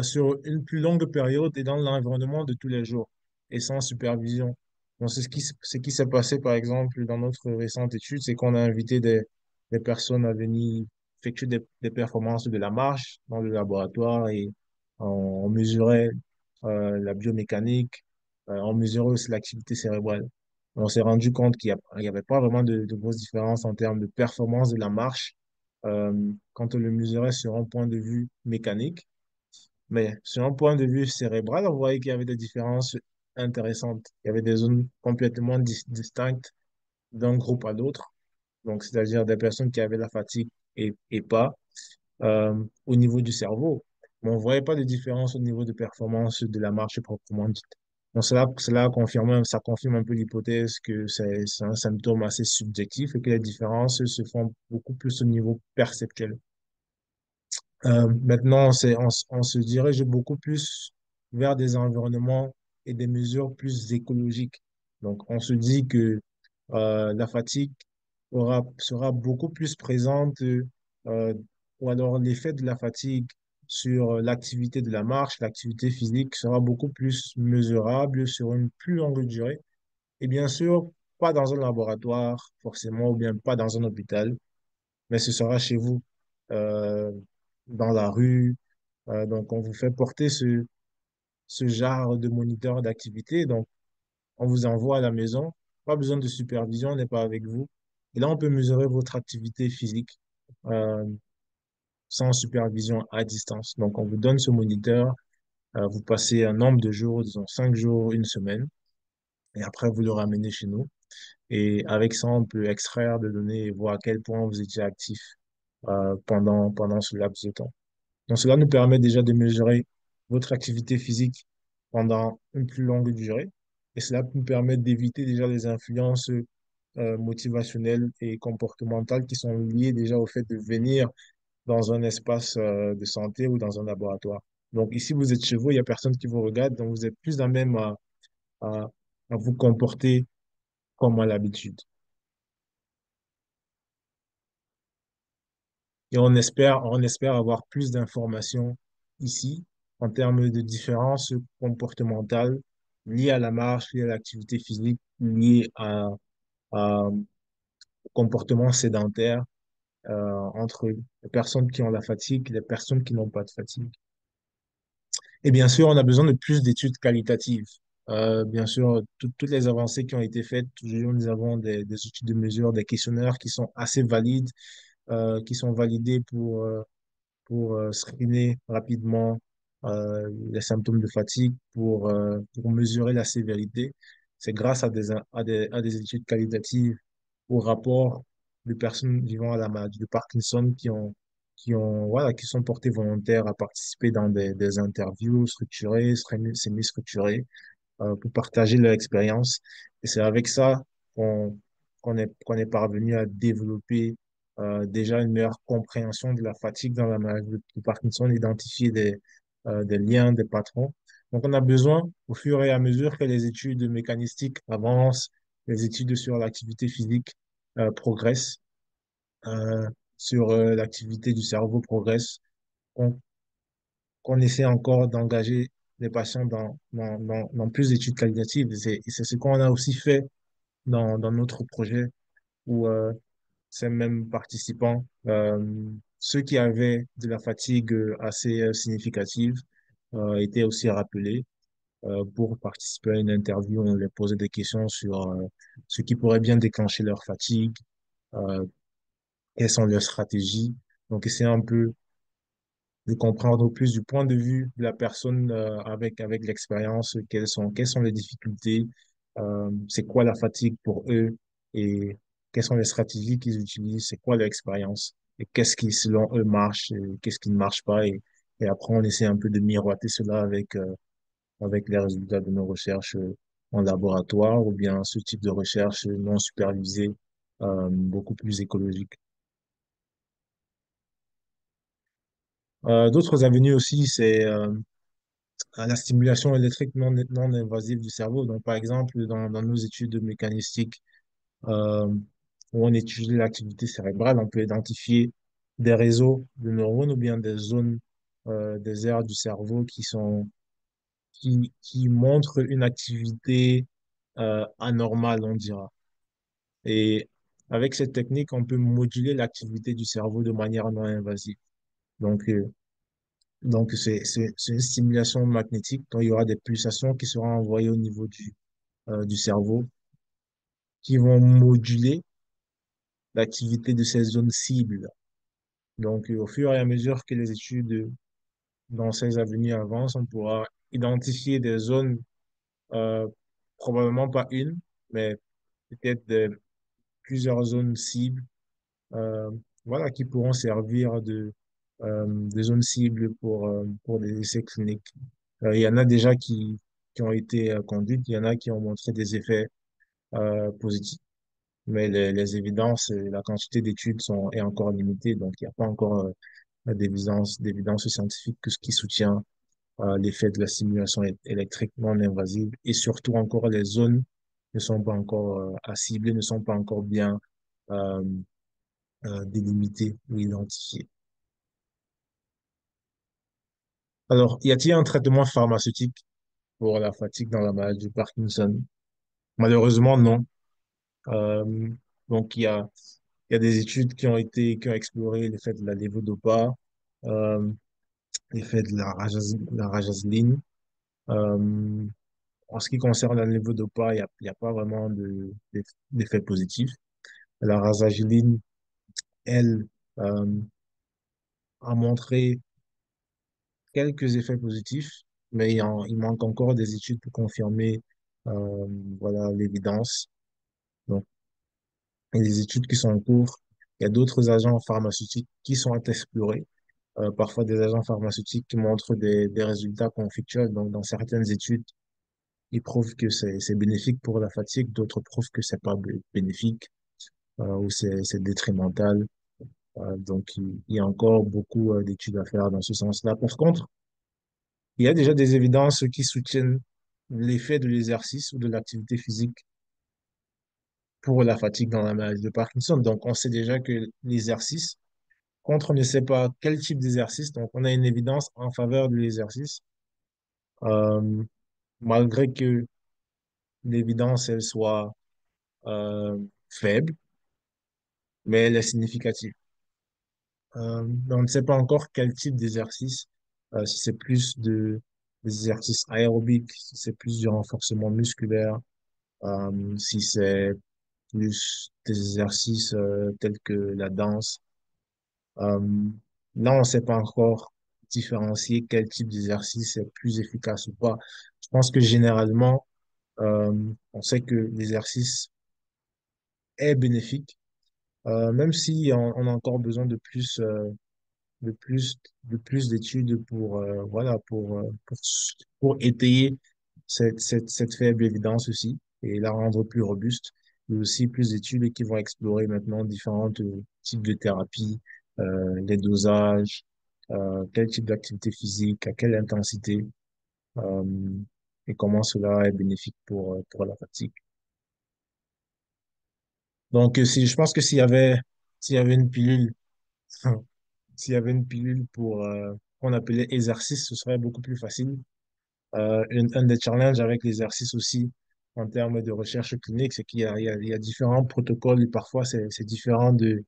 sur une plus longue période et dans l'environnement de tous les jours et sans supervision. Donc, ce qui s'est passé, par exemple, dans notre récente étude, c'est qu'on a invité des personnes à venir effectuer des performances de la marche dans le laboratoire et on mesurait la biomécanique, on mesurait aussi l'activité cérébrale. On s'est rendu compte il y avait pas vraiment de grosses différences en termes de performance de la marche quand on le mesurait sur un point de vue mécanique. Mais sur un point de vue cérébral, on voyait qu'il y avait des différences intéressantes. Il y avait des zones complètement distinctes d'un groupe à l'autre. Donc, c'est-à-dire des personnes qui avaient la fatigue et pas au niveau du cerveau. Mais on ne voyait pas de différence au niveau de performance de la marche proprement dite. Donc, ça confirme un peu l'hypothèse que c'est un symptôme assez subjectif et que les différences se font beaucoup plus au niveau perceptuel. Maintenant, on se dirige beaucoup plus vers des environnements et des mesures plus écologiques. Donc, on se dit que la fatigue sera beaucoup plus présente, ou alors l'effet de la fatigue sur l'activité de la marche, l'activité physique sera beaucoup plus mesurable sur une plus longue durée. Et bien sûr, pas dans un laboratoire, forcément, ou bien pas dans un hôpital, mais ce sera chez vous, euh, dans la rue. Donc, on vous fait porter ce genre de moniteur d'activité. Donc, on vous envoie à la maison. Pas besoin de supervision, on n'est pas avec vous. Et là, on peut mesurer votre activité physique. Euh, sans supervision à distance. Donc, on vous donne ce moniteur, vous passez un nombre de jours, disons 5 jours, une semaine, et après, vous le ramenez chez nous. Et avec ça, on peut extraire des données et voir à quel point vous étiez actif pendant ce laps de temps. Donc, cela nous permet déjà de mesurer votre activité physique pendant une plus longue durée. Et cela nous permet d'éviter déjà les influences motivationnelles et comportementales qui sont liées déjà au fait de venir dans un espace de santé ou dans un laboratoire. Donc, ici, vous êtes chez vous, il n'y a personne qui vous regarde, donc vous êtes plus à même à, à vous comporter comme à l'habitude. Et on espère avoir plus d'informations ici en termes de différences comportementales liées à la marche, liées à l'activité physique, liées au comportement sédentaire entre les personnes qui ont la fatigue et les personnes qui n'ont pas de fatigue. Et bien sûr, on a besoin de plus d'études qualitatives. Bien sûr, toutes les avancées qui ont été faites, toujours nous avons des outils de mesure, des questionnaires qui sont assez valides, qui sont validés pour screener rapidement les symptômes de fatigue, pour mesurer la sévérité. C'est grâce à des études qualitatives au rapport de personnes vivant à la maladie de Parkinson voilà, qui sont portées volontaires à participer dans des interviews structurées, semi-structurées, pour partager leur expérience. Et c'est avec ça qu'on qu'on est parvenu à développer déjà une meilleure compréhension de la fatigue dans la maladie de Parkinson, identifier des liens, des patrons. Donc, on a besoin, au fur et à mesure que les études mécanistiques avancent, les études sur l'activité physique progressent, euh, sur l'activité du cerveau progressent, qu'on qu'on essaie encore d'engager les patients dans plus d'études qualitatives. Et c'est ce qu'on a aussi fait dans notre projet où ces mêmes participants, ceux qui avaient de la fatigue assez significative, étaient aussi rappelés pour participer à une interview. On leur posait des questions sur ce qui pourrait bien déclencher leur fatigue, euh, quelles sont leurs stratégies. Donc, c'est un peu de comprendre plus du point de vue de la personne avec l'expérience, quelles sont les difficultés, c'est quoi la fatigue pour eux et quelles sont les stratégies qu'ils utilisent, c'est quoi leur expérience et qu'est-ce qui, selon eux, marche et qu'est-ce qui ne marche pas. Et après, on essaie un peu de miroiter cela avec les résultats de nos recherches en laboratoire ou bien ce type de recherche non supervisée, beaucoup plus écologique. D'autres avenues aussi, c'est à la stimulation électrique non invasive du cerveau. Donc, par exemple, dans nos études mécanistiques, euh, où on étudie l'activité cérébrale, on peut identifier des réseaux de neurones ou bien des zones, des aires du cerveau qui montrent une activité anormale, on dira. Et avec cette technique, on peut moduler l'activité du cerveau de manière non invasive. Donc, c'est une stimulation magnétique. Donc, il y aura des pulsations qui seront envoyées au niveau du cerveau qui vont moduler l'activité de ces zones cibles. Donc, au fur et à mesure que les études dans ces avenues avancent, on pourra identifier des zones, euh, probablement pas une, mais peut-être plusieurs zones cibles, euh, voilà, qui pourront servir de zones cibles pour des essais cliniques. Il y en a déjà qui ont été conduites, il y en a qui ont montré des effets positifs, mais les évidences et la quantité d'études est encore limitée, donc il n'y a pas encore d'évidence scientifique que ce qui soutient l'effet de la stimulation électrique non invasive et surtout encore les zones ne sont pas encore à cibler, ne sont pas encore bien euh, délimitées ou identifiées. Alors, y a-t-il un traitement pharmaceutique pour la fatigue dans la maladie de Parkinson? Malheureusement, non. Euh, donc, il y a des études qui ont exploré l'effet de la lévodopa, euh, l'effet de la rajazeline. Euh, En ce qui concerne la lévodopa, il y a pas vraiment d'effet positif. La rajazeline, elle, euh, a montré quelques effets positifs, mais il manque encore des études pour confirmer euh, voilà, l'évidence. Donc, il y a des études qui sont en cours. Il y a d'autres agents pharmaceutiques qui sont à explorer. Parfois des agents pharmaceutiques qui montrent des résultats conflictuels. Donc, dans certaines études, ils prouvent que c'est bénéfique pour la fatigue, d'autres prouvent que c'est pas bénéfique ou c'est détrimental. Donc, il y a encore beaucoup d'études à faire dans ce sens-là. Par contre, il y a déjà des évidences qui soutiennent l'effet de l'exercice ou de l'activité physique pour la fatigue dans la maladie de Parkinson. Donc, on sait déjà que l'exercice, contre on ne sait pas quel type d'exercice, donc on a une évidence en faveur de l'exercice, euh, malgré que l'évidence, elle soit euh, faible, mais elle est significative. Mais on ne sait pas encore quel type d'exercice, si c'est plus des exercices aérobiques, si c'est plus du renforcement musculaire, si c'est plus des exercices tels que la danse. Euh, Là, on ne sait pas encore différencier quel type d'exercice est plus efficace ou pas. Je pense que généralement, on sait que l'exercice est bénéfique, même si on a encore besoin de plus, de plus d'études pour, voilà, pour étayer cette faible évidence aussi et la rendre plus robuste. Et aussi plus d'études qui vont explorer maintenant différents types de thérapies, les dosages, quel type d'activité physique, à quelle intensité, euh, et comment cela est bénéfique pour la fatigue. Donc, si, je pense que s'il y avait une pilule, s'il y avait une pilule pour, qu'on appelait exercice, ce serait beaucoup plus facile. Un des challenges avec l'exercice aussi, en termes de recherche clinique, c'est qu'il y a différents protocoles et parfois c'est différent de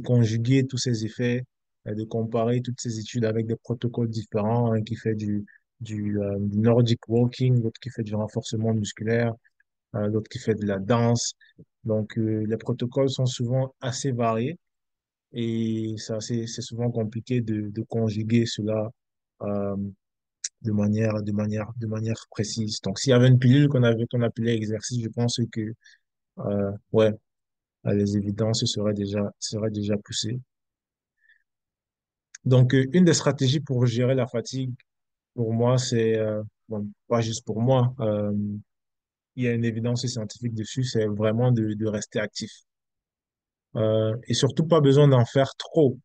conjuguer tous ces effets, de comparer toutes ces études avec des protocoles différents, un qui fait du Nordic walking, l'autre qui fait du renforcement musculaire, l'autre qui fait de la danse. Donc, les protocoles sont souvent assez variés et c'est souvent compliqué de conjuguer cela euh, de manière précise. Donc, s'il y avait une pilule qu'on appelait exercice, je pense que, ouais, les évidences seraient déjà poussées. Donc, une des stratégies pour gérer la fatigue, pour moi, bon, pas juste pour moi, il y a une évidence scientifique dessus, c'est vraiment de rester actif. Et surtout, pas besoin d'en faire trop.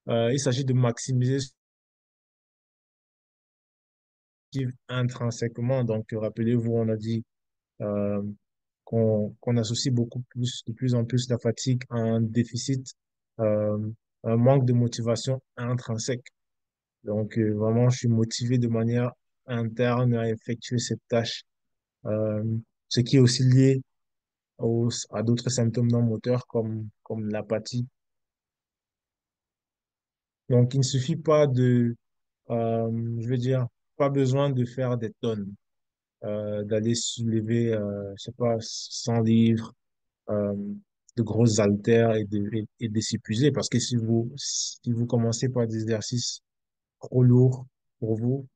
Il s'agit de maximiser ce qui est intrinsèquement. Donc, rappelez-vous, on a dit euh, qu'on associe de plus en plus la fatigue à un déficit, euh, un manque de motivation intrinsèque. Donc, vraiment, je suis motivé de manière interne à effectuer cette tâche, euh, ce qui est aussi lié à d'autres symptômes non moteurs comme l'apathie. Donc, il ne suffit pas je veux dire, pas besoin de faire des tonnes, d'aller soulever, je sais pas, 100 livres, euh, de grosses haltères et de s'épuiser. Parce que si vous commencez par des exercices trop lourds pour vous,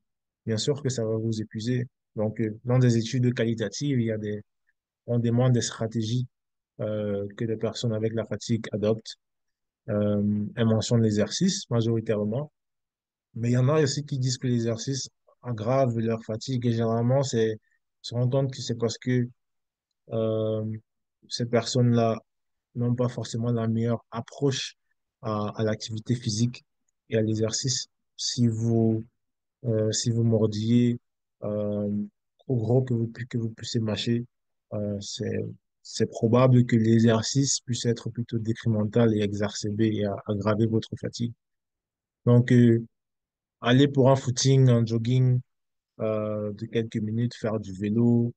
bien sûr que ça va vous épuiser. Donc, dans des études qualitatives, on demande des stratégies que les personnes avec la fatigue adoptent. Elles mentionnent l'exercice majoritairement, mais il y en a aussi qui disent que l'exercice aggrave leur fatigue et généralement, se rend compte que c'est parce que euh, ces personnes-là n'ont pas forcément la meilleure approche à l'activité physique et à l'exercice. Si vous mordiez euh, trop gros que vous puissiez mâcher, c'est probable que l'exercice puisse être plutôt détrimental et exacerber et aggraver votre fatigue. Donc, aller pour un footing, un jogging de quelques minutes, faire du vélo,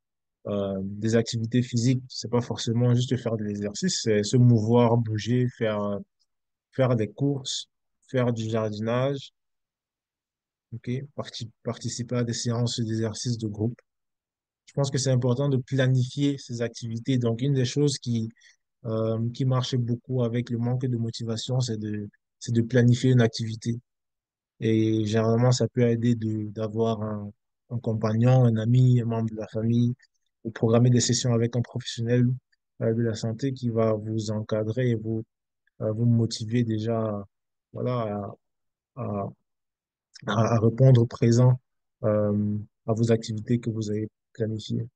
des activités physiques, c'est pas forcément juste faire de l'exercice, c'est se mouvoir, bouger, faire des courses, faire du jardinage, ok, participer à des séances d'exercice de groupe. Je pense que c'est important de planifier ces activités. Donc, une des choses qui marche beaucoup avec le manque de motivation, c'est de planifier une activité. Et généralement, ça peut aider d'avoir un compagnon, un ami, un membre de la famille, ou programmer des sessions avec un professionnel de la santé qui va vous encadrer et vous motiver déjà, voilà, à, à répondre présent à vos activités que vous avez planifiées.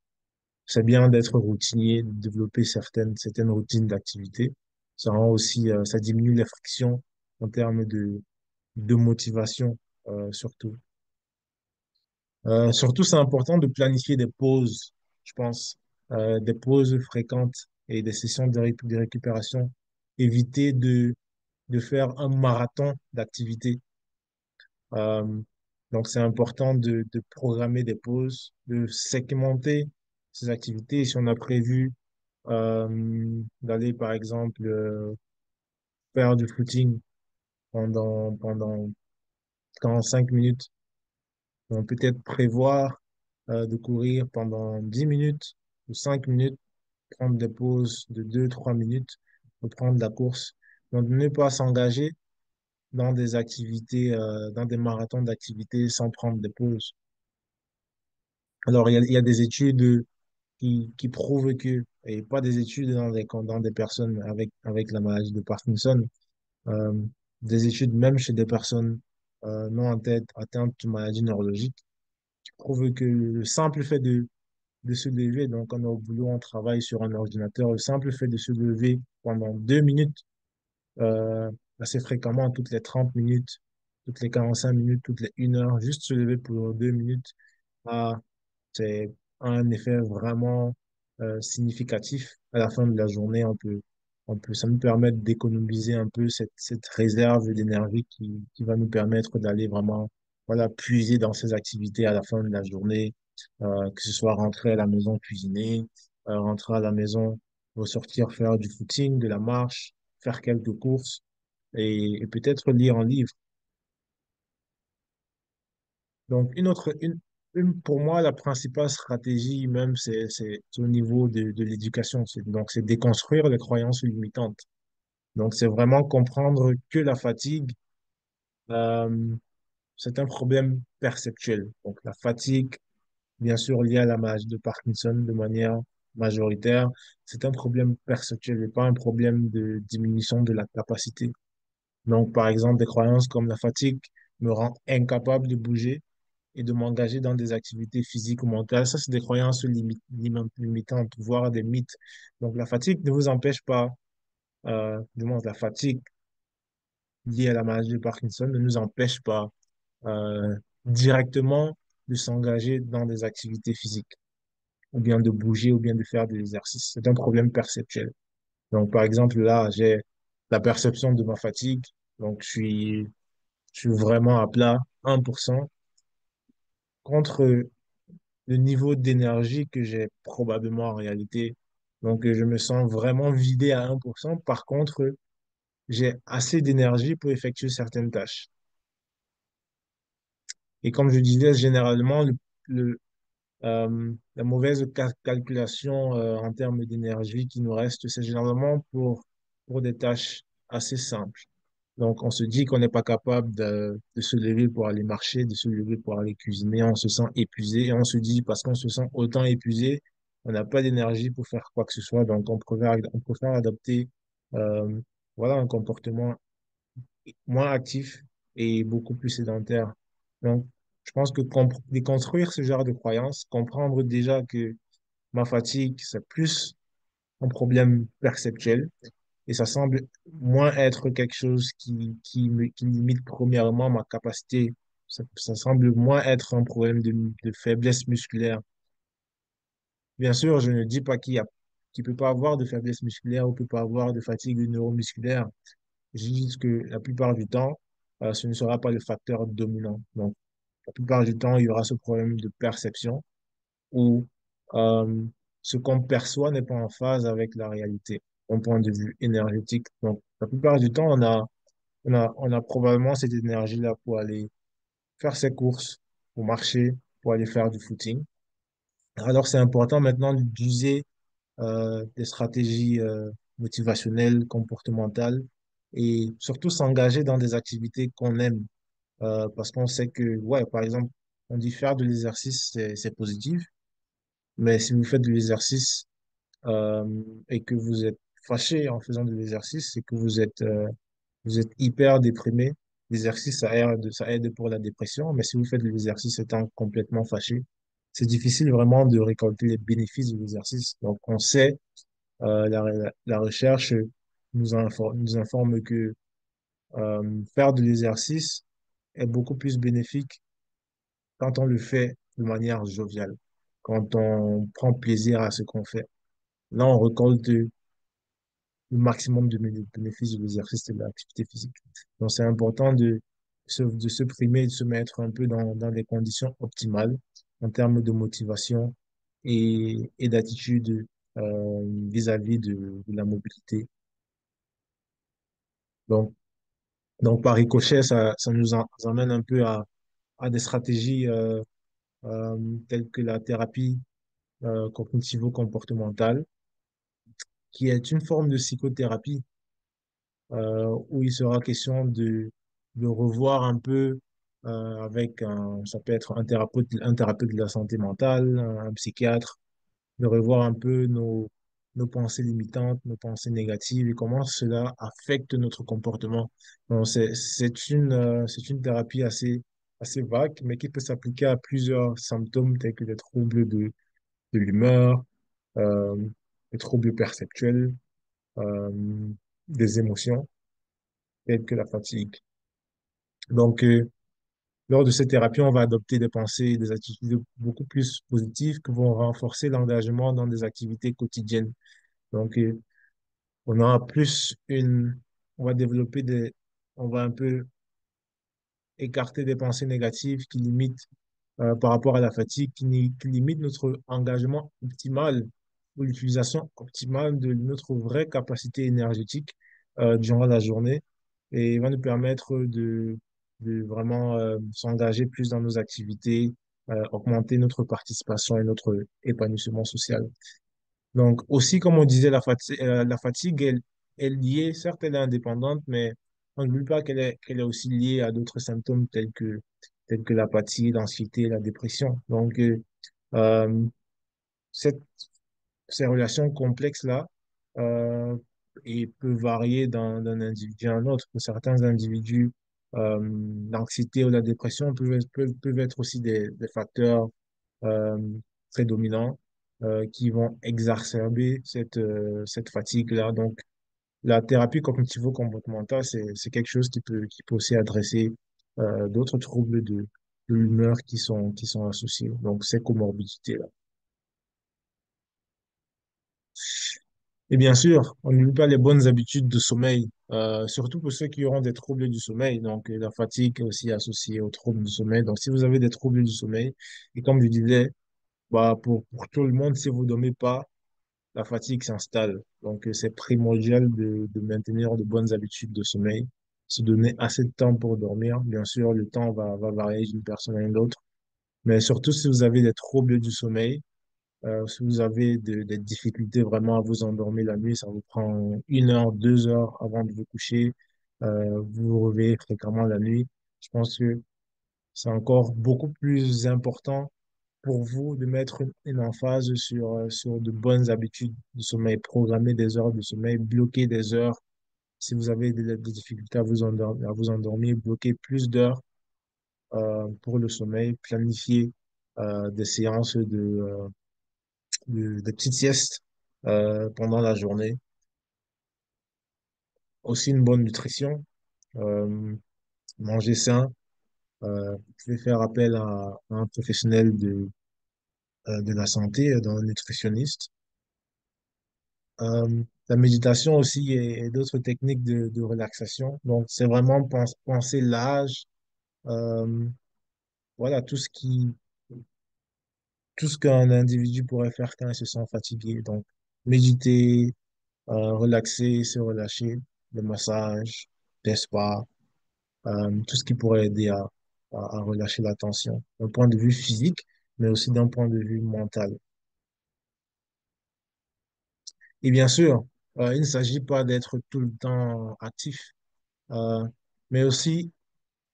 C'est bien d'être routinier, de développer certaines routines d'activité. Ça rend aussi, ça diminue les frictions en termes de motivation, surtout. Surtout, c'est important de planifier des pauses, je pense, des pauses fréquentes et des sessions de récupération. Éviter de faire un marathon d'activités. Euh, donc, c'est important de programmer des pauses, de segmenter ces activités. Si on a prévu d'aller, par exemple, faire du footing pendant 45 minutes, on peut peut-être prévoir de courir pendant 10 minutes ou 5 minutes, prendre des pauses de 2 3 minutes pour prendre la course. Donc, ne pas s'engager dans des activités, dans des marathons d'activités sans prendre des pauses. Alors, il y a des études qui prouvent que, et pas des études dans des personnes avec la maladie de Parkinson, euh, des études même chez des personnes non atteintes de maladies neurologiques, qui prouvent que le simple fait de se lever, donc on est au boulot, on travaille sur un ordinateur, le simple fait de se lever pendant 2 minutes, euh, assez fréquemment, toutes les 30 minutes, toutes les 45 minutes, toutes les 1 heure, juste se lever pour 2 minutes, ah, c'est un effet vraiment significatif. À la fin de la journée, ça nous permet d'économiser un peu cette réserve d'énergie qui va nous permettre d'aller vraiment, voilà, puiser dans ces activités à la fin de la journée, que ce soit rentrer à la maison cuisiner, rentrer à la maison, ressortir faire du footing, de la marche, faire quelques courses et peut-être lire un livre. Donc, pour moi, la principale stratégie même, c'est au niveau de l'éducation. Donc, c'est déconstruire les croyances limitantes. Donc, c'est vraiment comprendre que la fatigue, euh, c'est un problème perceptuel. Donc, la fatigue, bien sûr, liée à la maladie de Parkinson de manière majoritaire, c'est un problème perceptuel et pas un problème de diminution de la capacité. Donc, par exemple, des croyances comme la fatigue me rend incapable de bouger et de m'engager dans des activités physiques ou mentales. Ça, c'est des croyances limitantes, voire des mythes. Donc, la fatigue ne vous empêche pas, du moins, la fatigue liée à la maladie de Parkinson ne nous empêche pas directement de s'engager dans des activités physiques, ou bien de bouger, ou bien de faire des exercices. C'est un problème perceptuel. Donc, par exemple, là, j'ai la perception de ma fatigue. Donc, je suis vraiment à plat, 1%, contre le niveau d'énergie que j'ai probablement en réalité. Donc, je me sens vraiment vidé à 1%. Par contre, j'ai assez d'énergie pour effectuer certaines tâches. Et comme je disais, généralement, la mauvaise calculation en termes d'énergie qui nous reste, c'est généralement pour des tâches assez simples. Donc, on se dit qu'on n'est pas capable de se lever pour aller marcher, de se lever pour aller cuisiner. On se sent épuisé et on se dit, parce qu'on se sent autant épuisé, on n'a pas d'énergie pour faire quoi que ce soit. Donc, on préfère adopter, euh, voilà, un comportement moins actif et beaucoup plus sédentaire. Donc, je pense que déconstruire ce genre de croyances, comprendre déjà que ma fatigue, c'est plus un problème perceptuel et ça semble moins être quelque chose qui limite premièrement ma capacité. Ça semble moins être un problème de faiblesse musculaire. Bien sûr, je ne dis pas qu'il peut pas avoir de faiblesse musculaire ou peut pas avoir de fatigue neuromusculaire. Je dis que la plupart du temps, ce ne sera pas le facteur dominant. Donc, la plupart du temps, il y aura ce problème de perception où euh, ce qu'on perçoit n'est pas en phase avec la réalité, d'un point de vue énergétique. Donc, la plupart du temps, on a probablement cette énergie-là pour aller faire ses courses, pour marcher, pour aller faire du footing. Alors, c'est important maintenant d'user des stratégies motivationnelles, comportementales et surtout s'engager dans des activités qu'on aime. parce qu'on sait que, ouais, par exemple, on dit faire de l'exercice, c'est positif, mais si vous faites de l'exercice euh, et que vous êtes fâché en faisant de l'exercice et que vous êtes hyper déprimé, l'exercice, ça aide pour la dépression, mais si vous faites de l'exercice étant complètement fâché, c'est difficile vraiment de récolter les bénéfices de l'exercice. Donc, on sait, la recherche nous informe que faire de l'exercice est beaucoup plus bénéfique quand on le fait de manière joviale, quand on prend plaisir à ce qu'on fait. Là, on récolte le maximum de bénéfices de l'exercice et de l'activité physique. Donc, c'est important de se primer, de se mettre un peu dans des conditions optimales en termes de motivation et d'attitude vis-à-vis de la mobilité. Donc, donc par ricochet, ça emmène un peu à des stratégies telles que la thérapie cognitivo-comportementale, qui est une forme de psychothérapie où il sera question de revoir un peu avec ça peut être un thérapeute de la santé mentale, un psychiatre, de revoir un peu nos pensées limitantes, nos pensées négatives et comment cela affecte notre comportement. Donc, c'est une thérapie assez vague, mais qui peut s'appliquer à plusieurs symptômes tels que les troubles de l'humeur, euh, les troubles perceptuels, euh, des émotions telles que la fatigue. Donc, lors de cette thérapie, on va adopter des pensées et des attitudes beaucoup plus positives qui vont renforcer l'engagement dans des activités quotidiennes. Donc, on aura on va on va un peu écarter des pensées négatives qui limitent par rapport à la fatigue, qui limite notre engagement optimal ou l'utilisation optimale de notre vraie capacité énergétique durant la journée et va nous permettre de vraiment s'engager plus dans nos activités, augmenter notre participation et notre épanouissement social. Donc aussi, comme on disait, la fatigue est liée, certes elle est indépendante, mais on n'oublie pas qu'elle est aussi liée à d'autres symptômes tels que l'apathie, l'anxiété, la dépression. Donc, euh, cette, ces relations complexes-là euh, et peuvent varier d'un individu à un autre. Pour certains individus, l'anxiété ou la dépression peuvent être aussi des facteurs euh, très dominants qui vont exacerber cette fatigue-là. Donc, la thérapie cognitivo-comportementale, c'est quelque chose qui peut aussi adresser d'autres troubles de l'humeur qui sont associés. Donc, ces comorbidités-là. Et bien sûr, on n'oublie pas les bonnes habitudes de sommeil, surtout pour ceux qui auront des troubles du sommeil. Donc, la fatigue est aussi associée aux troubles du sommeil. Donc, si vous avez des troubles du sommeil, et comme je disais, bah, pour tout le monde, si vous ne dormez pas, la fatigue s'installe. Donc, c'est primordial de maintenir de bonnes habitudes de sommeil, se donner assez de temps pour dormir. Bien sûr, le temps va varier d'une personne à une autre, mais surtout si vous avez des troubles du sommeil, si vous avez des difficultés vraiment à vous endormir la nuit, ça vous prend 1 heure, 2 heures avant de vous coucher, vous vous réveillez fréquemment la nuit. Je pense que c'est encore beaucoup plus important pour vous de mettre une emphase sur de bonnes habitudes de sommeil, programmer des heures de sommeil, bloquer des heures. Si vous avez des difficultés à vous endormir, bloquer plus d'heures pour le sommeil, planifier des séances des petites siestes pendant la journée. Aussi une bonne nutrition, euh, manger sain. Vous pouvez faire appel à un professionnel de la santé, d'un nutritionniste. La méditation aussi et d'autres techniques de relaxation. Donc, c'est vraiment penser l'âge, euh, voilà, tout ce qu'un individu pourrait faire quand il se sent fatigué. Donc, méditer, relaxer, se relâcher, le massage, des spas, tout ce qui pourrait aider à relâcher la tension, d'un point de vue physique, mais aussi d'un point de vue mental. Et bien sûr, il ne s'agit pas d'être tout le temps actif, euh, mais aussi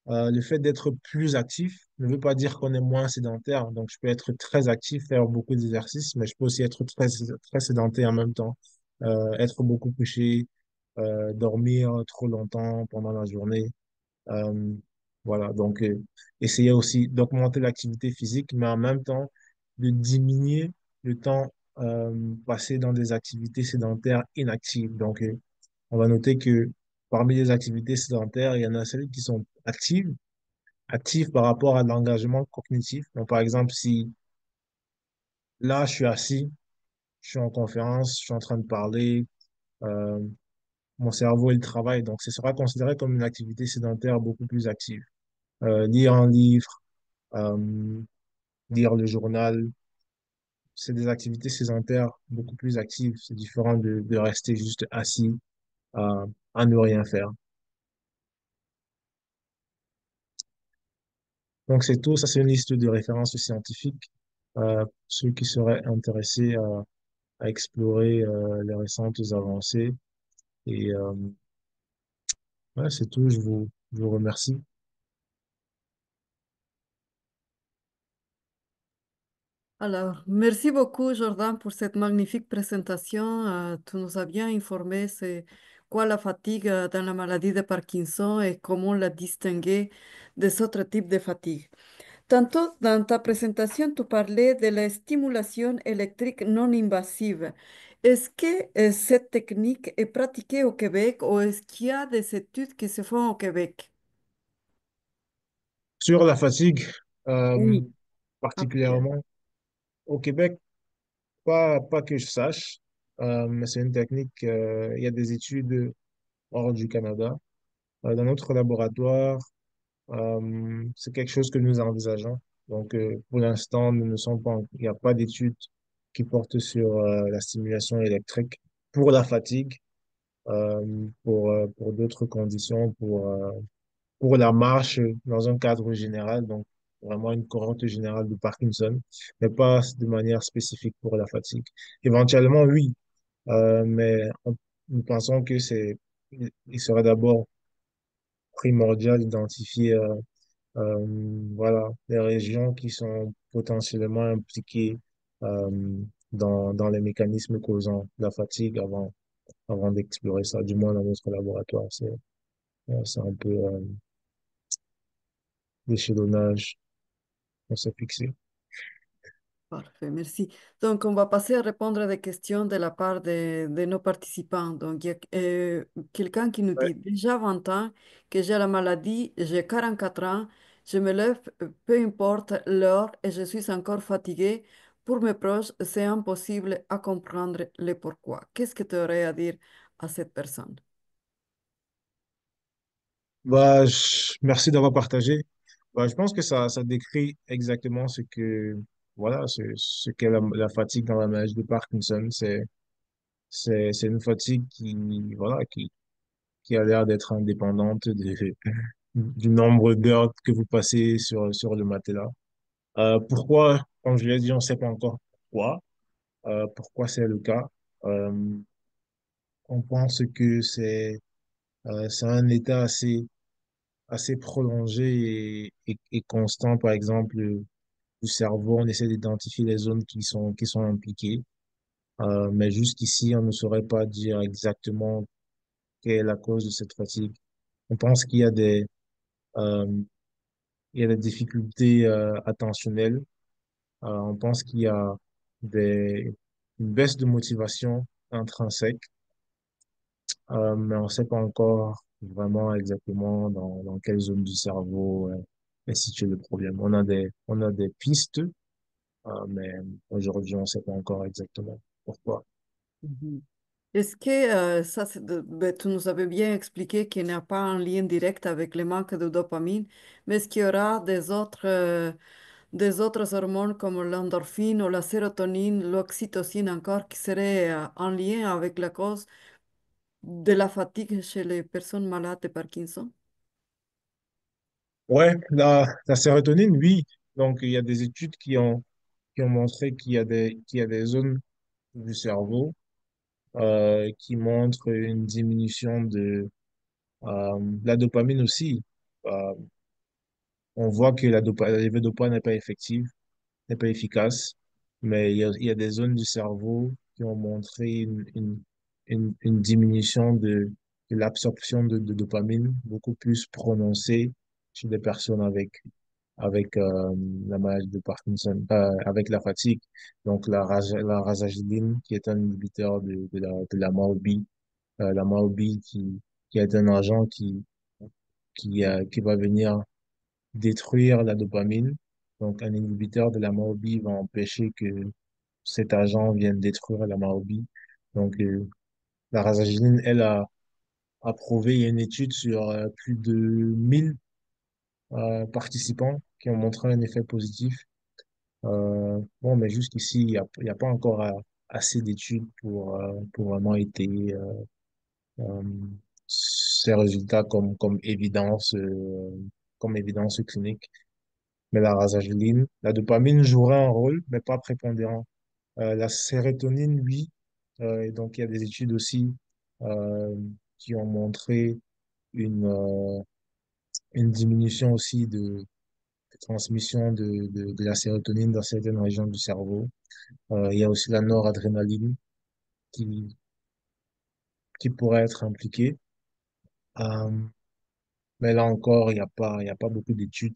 Le fait d'être plus actif ne veut pas dire qu'on est moins sédentaire. Donc, je peux être très actif, faire beaucoup d'exercices, mais je peux aussi être très sédentaire en même temps. Être beaucoup couché, dormir trop longtemps pendant la journée. Euh, voilà, donc essayer aussi d'augmenter l'activité physique, mais en même temps de diminuer le temps passé dans des activités sédentaires inactives. Donc, on va noter que parmi les activités sédentaires, il y en a celles qui sont actives par rapport à l'engagement cognitif. Donc, par exemple, si là, je suis assis, je suis en conférence, je suis en train de parler, euh, mon cerveau, il travaille, donc ce sera considéré comme une activité sédentaire beaucoup plus active. Lire un livre, euh, lire le journal, c'est des activités sédentaires beaucoup plus actives. C'est différent de rester juste assis à ne rien faire. Donc c'est tout, ça c'est une liste de références scientifiques. Ceux qui seraient intéressés à explorer les récentes avancées. Et ouais, c'est tout, je vous remercie. Alors, merci beaucoup, Jordan, pour cette magnifique présentation. Tu nous as bien informé c'est quoi la fatigue dans la maladie de Parkinson et comment la distinguer des autres types de fatigue. Tantôt, dans ta présentation, tu parlais de la stimulation électrique non invasive. Est-ce que cette technique est pratiquée au Québec ou est-ce qu'il y a des études qui se font au Québec? Sur la fatigue, euh, Oui. Appliquée. particulièrement au Québec, pas que je sache, mais c'est une technique, il y a des études hors du Canada. Dans notre laboratoire, c'est quelque chose que nous envisageons. Donc, pour l'instant, nous ne sommes pas, il n'y a pas d'études qui portent sur la stimulation électrique pour la fatigue, pour d'autres conditions, pour la marche dans un cadre général, donc vraiment une cohorte générale de Parkinson, mais pas de manière spécifique pour la fatigue. Éventuellement, oui, nous pensons que il serait d'abord primordial d'identifier voilà, les régions qui sont potentiellement impliquées euh, dans les mécanismes causant la fatigue avant d'explorer ça, du moins dans notre laboratoire. C'est un peu l'échelonnage qu'on s'est fixé. Parfait, merci. Donc, on va passer à répondre à des questions de la part de nos participants. Donc, il y a quelqu'un qui nous Ouais. dit, déjà 20 ans que j'ai la maladie, j'ai 44 ans, je me lève, peu importe l'heure, et je suis encore fatiguée. Pour mes proches, c'est impossible à comprendre le pourquoi. Qu'est-ce que tu aurais à dire à cette personne? Bah, merci d'avoir partagé. Bah, je pense que ça décrit exactement voilà, ce qu'est la fatigue dans la maladie de Parkinson. C'est une fatigue voilà, qui a l'air d'être indépendante du nombre d'heures que vous passez sur le matelas. Pourquoi, comme je l'ai dit, on ne sait pas encore pourquoi c'est le cas. Euh, on pense que c'est un état assez prolongé et constant, par exemple, du cerveau. On essaie d'identifier les zones qui sont impliquées. Mais jusqu'ici, on ne saurait pas dire exactement quelle est la cause de cette fatigue. On pense euh, il y a des difficultés attentionnelles. On pense qu'il y a une baisse de motivation intrinsèque, mais on ne sait pas encore vraiment exactement dans quelle zone du cerveau est situé le problème. On a des pistes, mais aujourd'hui, on ne sait pas encore exactement pourquoi. Mhm. Est-ce que ça, ben, tu nous avais bien expliqué qu'il n'y a pas un lien direct avec le manque de dopamine, mais est-ce qu'il y aura des autres hormones comme l'endorphine ou la sérotonine, l'oxytocine encore, qui seraient en lien avec la cause de la fatigue chez les personnes malades de Parkinson? Ouais, la sérotonine, oui. Donc, il y a des études qui ont montré qu'il y a des zones du cerveau qui montrent une diminution de la dopamine aussi. on voit que la levodopa n'est pas effective, n'est pas efficace, mais il y a des zones du cerveau qui ont montré une diminution de l'absorption de dopamine beaucoup plus prononcée chez des personnes avec la maladie de Parkinson, avec la fatigue. Donc la rasagiline, qui est un inhibiteur de la MAO-B, la MAO-B qui est un agent qui va venir détruire la dopamine. Donc, un inhibiteur de la MAO-B va empêcher que cet agent vienne détruire la MAO-B. Donc, la rasagiline, a prouvé, il y a une étude sur plus de 1000 participants qui ont montré un effet positif. Bon, mais jusqu'ici, il y a pas encore assez d'études pour vraiment étayer euh, ces résultats comme évidence clinique. Mais la rasagiline, la dopamine jouerait un rôle, mais pas prépondérant. La sérotonine, oui. Et donc, il y a des études aussi euh, qui ont montré une, euh, une diminution aussi de transmission de la sérotonine dans certaines régions du cerveau. Il y a aussi la noradrénaline qui, qui pourrait être impliquée. Euh, mais là encore, il y a pas beaucoup d'études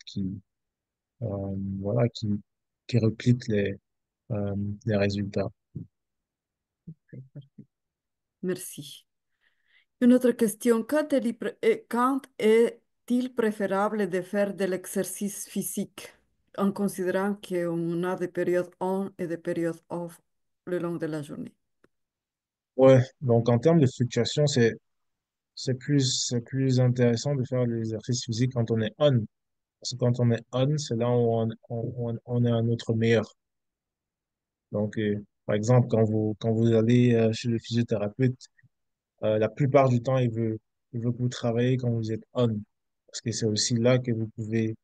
voilà, qui repliquent euh, les résultats. Merci. Une autre question, quand est-il préférable de faire de l'exercice physique en considérant qu'on a des périodes on et des périodes off le long de la journée? Ouais, donc en termes de fluctuation, c'est plus intéressant de faire l'exercice physique quand on est on. Parce que quand on est on, c'est là où on est à notre meilleur. Donc, par exemple, quand vous allez chez le physiothérapeute, la plupart du temps, il veut que vous travaillez quand vous êtes on. Parce que c'est aussi là que vous pouvez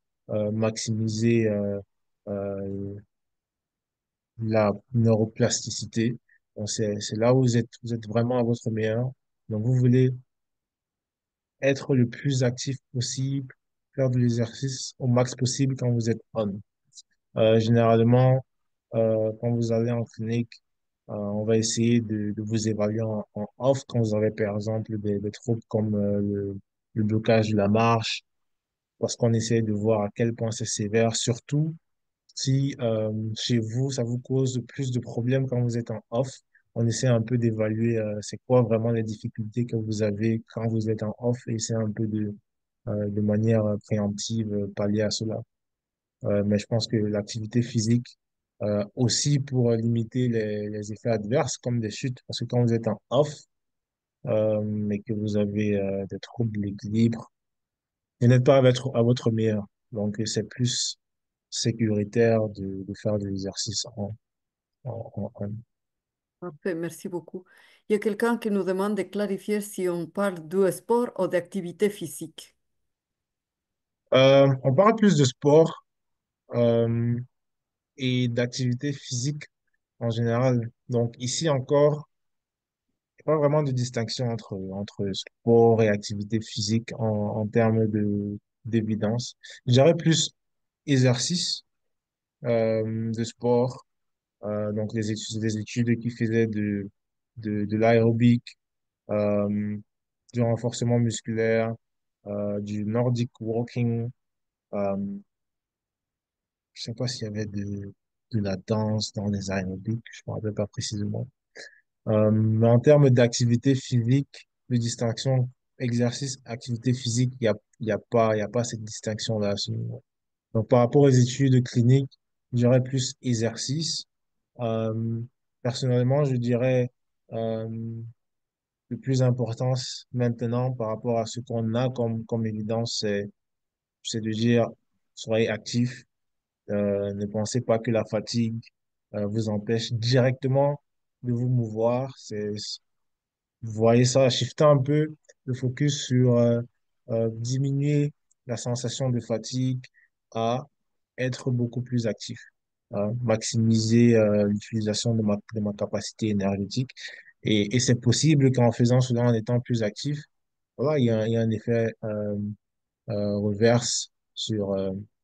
maximiser euh, la neuroplasticité. Donc, c'est là où vous êtes vraiment à votre meilleur. Donc, vous voulez être le plus actif possible, faire de l'exercice au max possible quand vous êtes on. Généralement, quand vous allez en clinique, on va essayer de vous évaluer en off quand vous avez, par exemple, des troubles comme le blocage de la marche, parce qu'on essaie de voir à quel point c'est sévère, surtout si chez vous, ça vous cause plus de problèmes quand vous êtes en off. On essaie un peu d'évaluer c'est quoi vraiment les difficultés que vous avez quand vous êtes en off et essayer un peu de manière préemptive pallier à cela. Mais je pense que l'activité physique, aussi pour limiter les effets adverses comme des chutes, parce que quand vous êtes en off, mais que vous avez des troubles de l'équilibre, vous n'êtes pas à votre meilleur. Donc, c'est plus sécuritaire de faire de l'exercice en. Parfait, merci beaucoup. Il y a quelqu'un qui nous demande de clarifier si on parle du sport ou d'activité physique. On parle plus de sport euh, et d'activité physique en général. Donc, ici encore, il n'y a pas vraiment de distinction entre sport et activité physique en termes d'évidence. Je dirais plus exercice de sport, donc les études qui faisaient de l'aérobic, euh, du renforcement musculaire, du nordic walking. Euh, je sais pas s'il y avait de la danse dans les aérobics, je me rappelle pas précisément. Mais en termes d'activité physique, de distinction, exercice, activité physique, il y a pas cette distinction-là à ce niveau. Donc, par rapport aux études cliniques, je dirais plus exercice. Euh, Personnellement, je dirais euh, le plus important maintenant par rapport à ce qu'on a comme évidence, c'est de dire, soyez actifs. Ne pensez pas que la fatigue vous empêche directement de vous mouvoir. Vous voyez ça, shifter un peu le focus sur diminuer la sensation de fatigue à être beaucoup plus actif, hein, maximiser l'utilisation de ma capacité énergétique. Et c'est possible qu'en faisant cela, en étant plus actif, voilà, il y a un effet reverse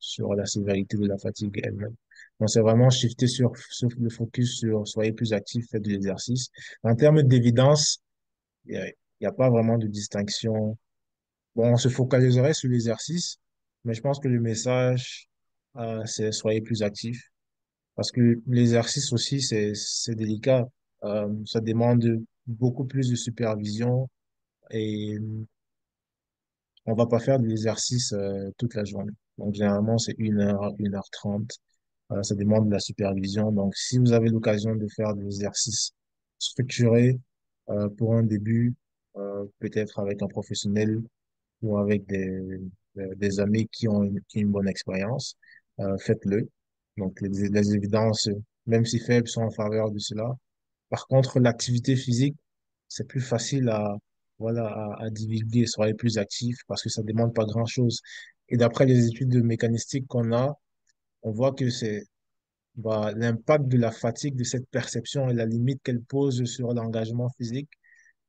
sur la sévérité de la fatigue elle-même. Donc, c'est vraiment shifter sur le focus sur soyez plus actif, faites de l'exercice. En termes d'évidence, il y a pas vraiment de distinction. Bon, on se focaliserait sur l'exercice, mais je pense que le message, c'est soyez plus actif. Parce que l'exercice aussi, c'est délicat. Ça demande beaucoup plus de supervision et on va pas faire de l'exercice toute la journée. Donc, généralement, c'est 1 heure, 1 h 30. Ça demande de la supervision. Donc, si vous avez l'occasion de faire des exercices structurés pour un début, peut-être avec un professionnel ou avec des amis qui ont une bonne expérience, faites-le. Donc, les évidences, même si faibles, sont en faveur de cela. Par contre, l'activité physique, c'est plus facile voilà, à divulguer, soyez plus actif parce que ça demande pas grand-chose. Et d'après les études de mécanistique qu'on a, on voit que l'impact de la fatigue, de cette perception et la limite qu'elle pose sur l'engagement physique,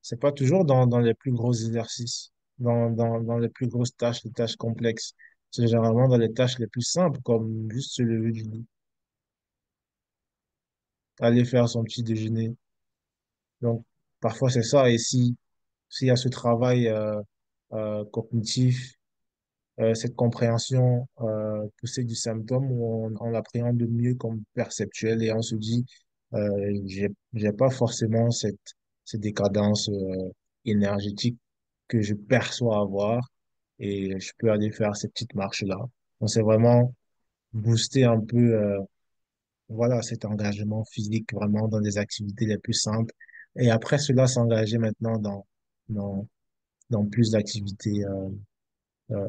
c'est pas toujours dans les plus gros exercices, dans les plus grosses tâches, les tâches complexes. C'est généralement dans les tâches les plus simples, comme juste se lever du lit, aller faire son petit déjeuner. Donc, parfois, c'est ça. Et s'il y a ce travail cognitif, cette compréhension poussée du symptôme où on l'appréhende mieux comme perceptuel et on se dit, j'ai pas forcément cette décadence énergétique que je perçois avoir et je peux aller faire ces petites marches-là. Donc, c'est vraiment booster un peu, voilà, cet engagement physique vraiment dans des activités les plus simples. Et après cela, s'engager maintenant dans, dans plus d'activités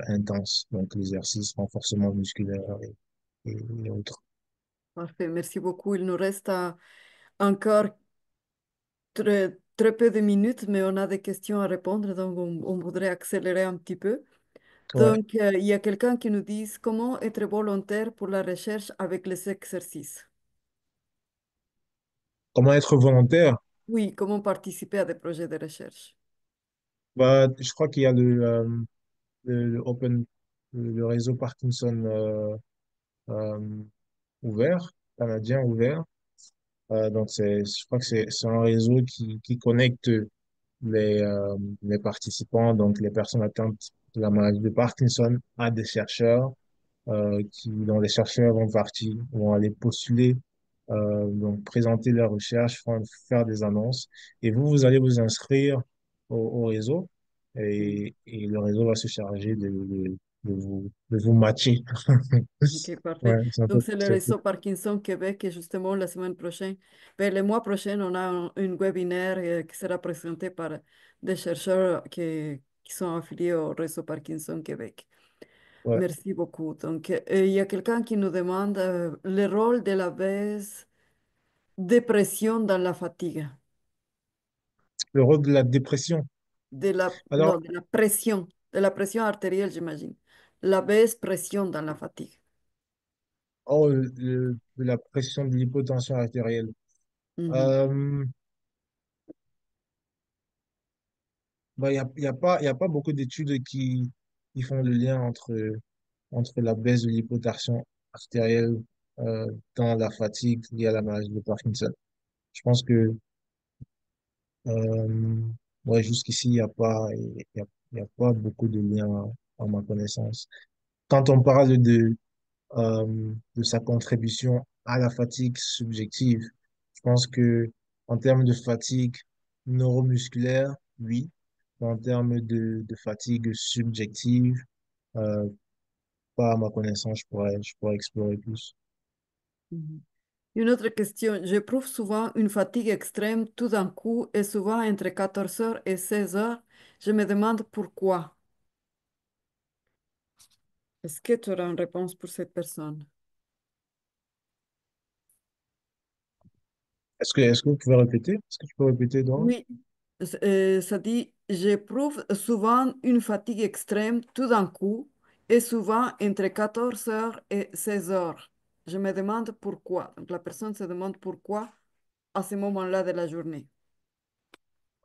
intenses, donc l'exercice, renforcement musculaire et autres. Parfait, merci beaucoup. Il nous reste encore très peu de minutes, mais on a des questions à répondre, donc on voudrait accélérer un petit peu. Ouais. Donc, il y a quelqu'un qui nous dit comment être volontaire pour la recherche avec les exercices. Comment être volontaire? Oui, comment participer à des projets de recherche. Bah, je crois qu'il y a le Open, le réseau Parkinson euh, ouvert, canadien ouvert. Donc, je crois que c'est un réseau qui connecte les participants, donc les personnes atteintes de la maladie de Parkinson, à des chercheurs, dont les chercheurs vont aller postuler, donc présenter leurs recherches, faire des annonces. Et vous allez vous inscrire au réseau et le réseau va se charger de vous matcher. Ok, parfait. Ouais, c'est un peu, Donc, c'est le c'est réseau Parkinson Québec et justement la semaine prochaine, ben, le mois prochain, on a un webinaire qui sera présenté par des chercheurs qui sont affiliés au réseau Parkinson Québec. ouais. Merci beaucoup. Donc, il y a quelqu'un qui nous demande le rôle de la baisse de pression dans la fatigue, Le rôle de la dépression. non, Alors, de la pression artérielle, j'imagine. La baisse pression dans la fatigue. oh, de la pression de l'hypotension artérielle. Mhm. Euh, bah, il y a pas beaucoup d'études qui font le lien entre la baisse de l'hypotension artérielle dans la fatigue liée à la maladie de Parkinson. Je pense que euh, ouais, jusqu'ici, il y a pas beaucoup de liens à ma connaissance. Quand on parle de sa contribution à la fatigue subjective, je pense que en termes de fatigue neuromusculaire, oui. En termes de fatigue subjective, euh, pas à ma connaissance, je pourrais explorer plus. Mhm. Une autre question. J'éprouve souvent une fatigue extrême tout d'un coup et souvent entre 14 heures et 16 heures. Je me demande pourquoi. Est-ce que tu auras une réponse pour cette personne? Est-ce que vous pouvez répéter? Est-ce que tu peux répéter, Dora? Oui, ça dit, j'éprouve souvent une fatigue extrême tout d'un coup et souvent entre 14 heures et 16 heures. Je me demande pourquoi. Donc la personne se demande pourquoi à ce moment-là de la journée.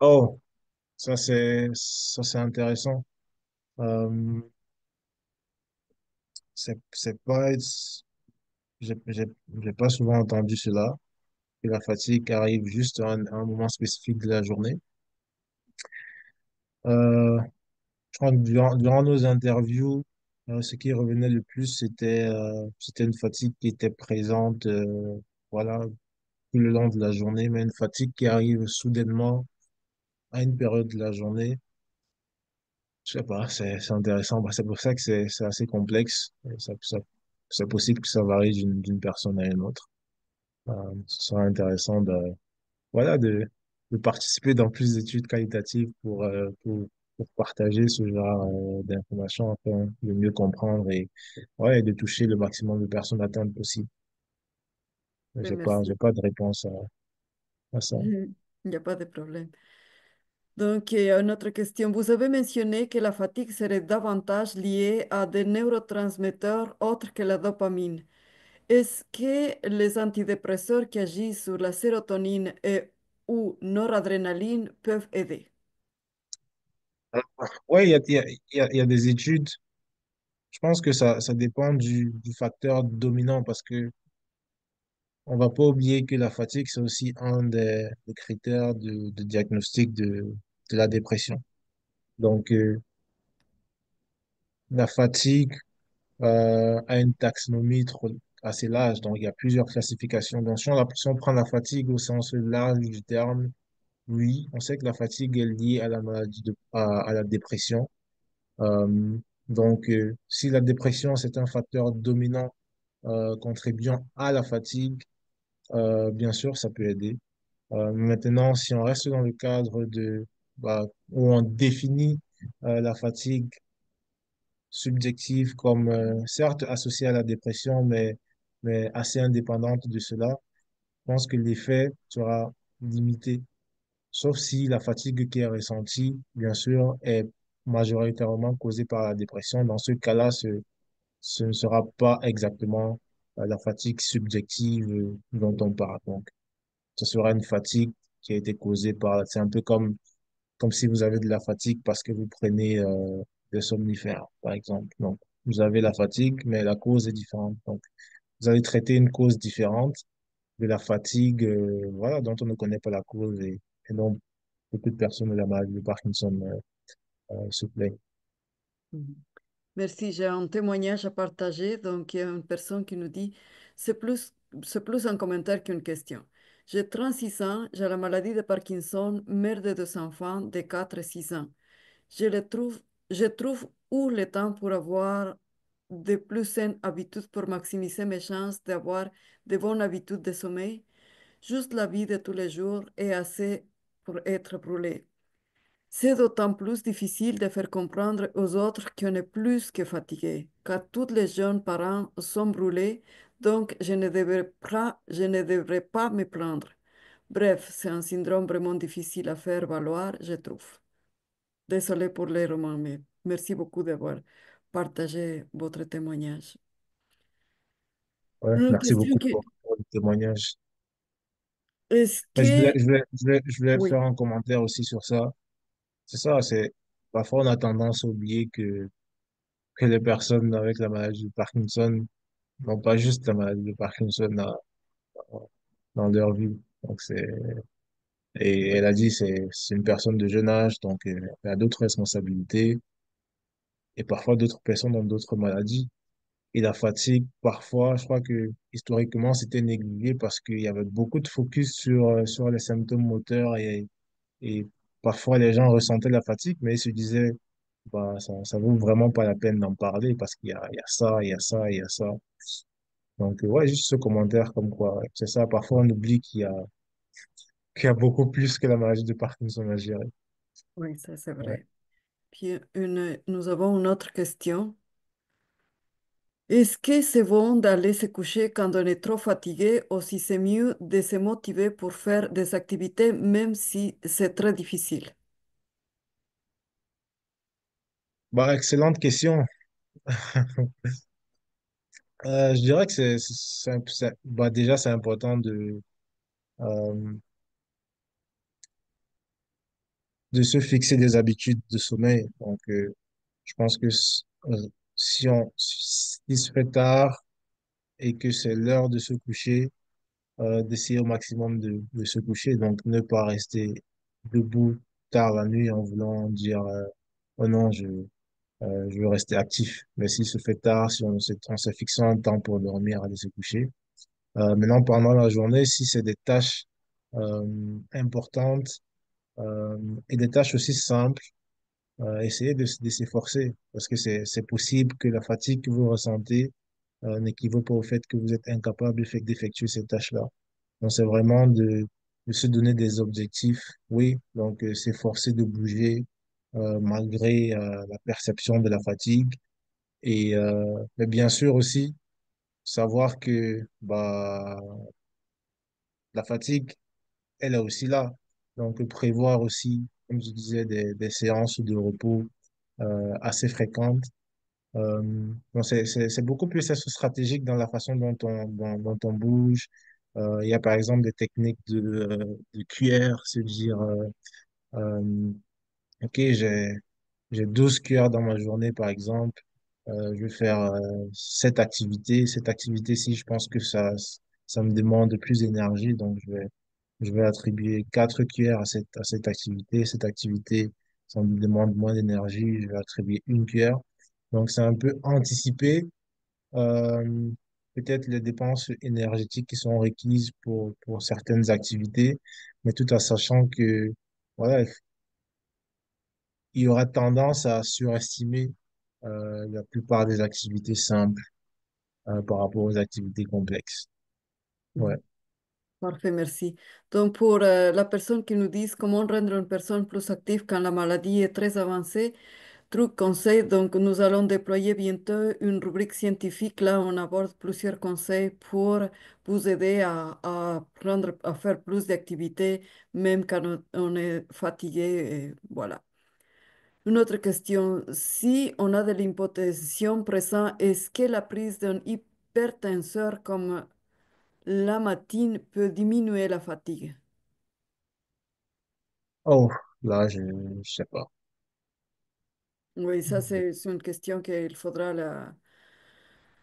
Oh, ça c'est intéressant. Euh, c'est pas, j'ai pas souvent entendu cela, que la fatigue arrive juste à un moment spécifique de la journée. Euh, je crois que durant nos interviews, ce qui revenait le plus, c'était une fatigue qui était présente, voilà, tout le long de la journée, mais une fatigue qui arrive soudainement à une période de la journée. Je sais pas, c'est intéressant. Bah, c'est pour ça que c'est assez complexe. Et c'est possible que ça varie d'une personne à une autre. Ce sera intéressant voilà, de participer dans plus d'études qualitatives pour partager ce genre d'informations afin de mieux comprendre et, ouais, et de toucher le maximum de personnes atteintes possible. Mais Oui, j'ai merci. pas de réponse à ça. Il n'y a pas de problème. Donc, une autre question. Vous avez mentionné que la fatigue serait davantage liée à des neurotransmetteurs autres que la dopamine. Est-ce que les antidépresseurs qui agissent sur la sérotonine et ou noradrénaline peuvent aider? Ouais, il y a des études. Je pense que ça dépend du facteur dominant parce que on va pas oublier que la fatigue, c'est aussi un des critères de diagnostic de la dépression. Donc, la fatigue a une taxonomie assez large. Donc, il y a plusieurs classifications. Donc, si on prend la fatigue au sens large du terme, oui, on sait que la fatigue est liée à la maladie à la dépression. Euh, donc, si la dépression, c'est un facteur dominant contribuant à la fatigue, bien sûr, ça peut aider. Maintenant, si on reste dans le cadre où on définit la fatigue subjective comme certes associée à la dépression, mais assez indépendante de cela, je pense que l'effet sera limité, sauf si la fatigue qui est ressentie, bien sûr, est majoritairement causée par la dépression. Dans ce cas-là, ce ne sera pas exactement la fatigue subjective dont on parle. Donc, ce sera une fatigue qui a été causée c'est un peu comme si vous avez de la fatigue parce que vous prenez des somnifères, par exemple. Donc, vous avez la fatigue, mais la cause est différente. Donc, vous allez traiter une cause différente de la fatigue, voilà, dont on ne connaît pas la cause et dont beaucoup de personnes de la maladie de Parkinson se plaignent. Mhm. Merci, j'ai un témoignage à partager. Donc, il y a une personne qui nous dit, c'est plus, c'est plus un commentaire qu'une question. J'ai 36 ans, j'ai la maladie de Parkinson, mère de deux enfants de 4 et 6 ans. Je le trouve, je trouve où le temps pour avoir de plus saines habitudes pour maximiser mes chances d'avoir de bonnes habitudes de sommeil. Juste la vie de tous les jours est assez pour être brûlée. C'est d'autant plus difficile de faire comprendre aux autres qu'on est plus que fatigué, car tous les jeunes parents sont brûlés, donc je ne devrais pas me plaindre. Bref, c'est un syndrome vraiment difficile à faire valoir, je trouve. Désolé pour les romans, mais merci beaucoup d'avoir partagé votre témoignage. Ouais, Une merci question beaucoup qui, pour le témoignage. est-ce Mais que, je voulais oui, faire un commentaire aussi sur ça. C'est ça, parfois on a tendance à oublier que les personnes avec la maladie de Parkinson n'ont pas juste la maladie de Parkinson dans leur vie. Donc et elle a dit, c'est une personne de jeune âge, donc elle a d'autres responsabilités et parfois d'autres personnes ont d'autres maladies. Et la fatigue, parfois, je crois que historiquement, c'était négligé parce qu'il y avait beaucoup de focus sur les symptômes moteurs et parfois les gens ressentaient la fatigue, mais ils se disaient, bah, ça vaut vraiment pas la peine d'en parler parce il y a ça, il y a ça, il y a ça. Donc, ouais, juste ce commentaire comme quoi, ouais, c'est ça. Parfois, on oublie qu'il y a beaucoup plus que la maladie de Parkinson à gérer. oui, ça c'est Ouais. vrai. Puis nous avons une autre question. Est-ce que c'est bon d'aller se coucher quand on est trop fatigué ou si c'est mieux de se motiver pour faire des activités même si c'est très difficile? Bah, excellente question. Je dirais que bah, déjà, c'est important euh, de se fixer des habitudes de sommeil. Donc, je pense que s'il se fait tard et que c'est l'heure de se coucher, d'essayer au maximum de se coucher. Donc, ne pas rester debout tard la nuit en voulant dire, oh non, je veux rester actif. Mais s'il se fait tard, si on s'est fixé un temps pour dormir, aller se coucher. Maintenant, pendant la journée, si c'est des tâches importantes euh, et des tâches aussi simples, essayez de s'efforcer parce que c'est possible que la fatigue que vous ressentez n'équivaut pas au fait que vous êtes incapable d'effectuer ces tâches-là. Donc, c'est vraiment de se donner des objectifs, oui, donc s'efforcer de bouger malgré la perception de la fatigue. Mais bien sûr aussi, savoir que bah, la fatigue, elle est aussi là. Donc, prévoir aussi, comme je disais, des séances de repos assez fréquentes. Donc c'est beaucoup plus stratégique dans la façon dont on bouge. Il y a par exemple des techniques de cuillère, se dire, euh, OK, j'ai 12 cuillères dans ma journée, par exemple. Je vais faire cette activité. Cette activité-ci, je pense que ça me demande plus d'énergie, donc je vais attribuer 4 cuillères à cette activité. Cette activité, ça me demande moins d'énergie, je vais attribuer une cuillère. Donc, c'est un peu anticiper euh, peut-être les dépenses énergétiques qui sont requises pour certaines activités, mais tout en sachant que voilà, il y aura tendance à surestimer la plupart des activités simples par rapport aux activités complexes. Ouais, Parfait, merci. Donc, pour la personne qui nous dit comment rendre une personne plus active quand la maladie est très avancée, truc, conseil, donc nous allons déployer bientôt une rubrique scientifique. Là, on aborde plusieurs conseils pour vous aider à faire plus d'activités, même quand on est fatigué. Et voilà. Une autre question. Si on a de l'hypotension présente, est-ce que la prise d'un hypertenseur comme la matine peut diminuer la fatigue? oh, là, je sais pas. Oui, ça c'est une question qu'il faudra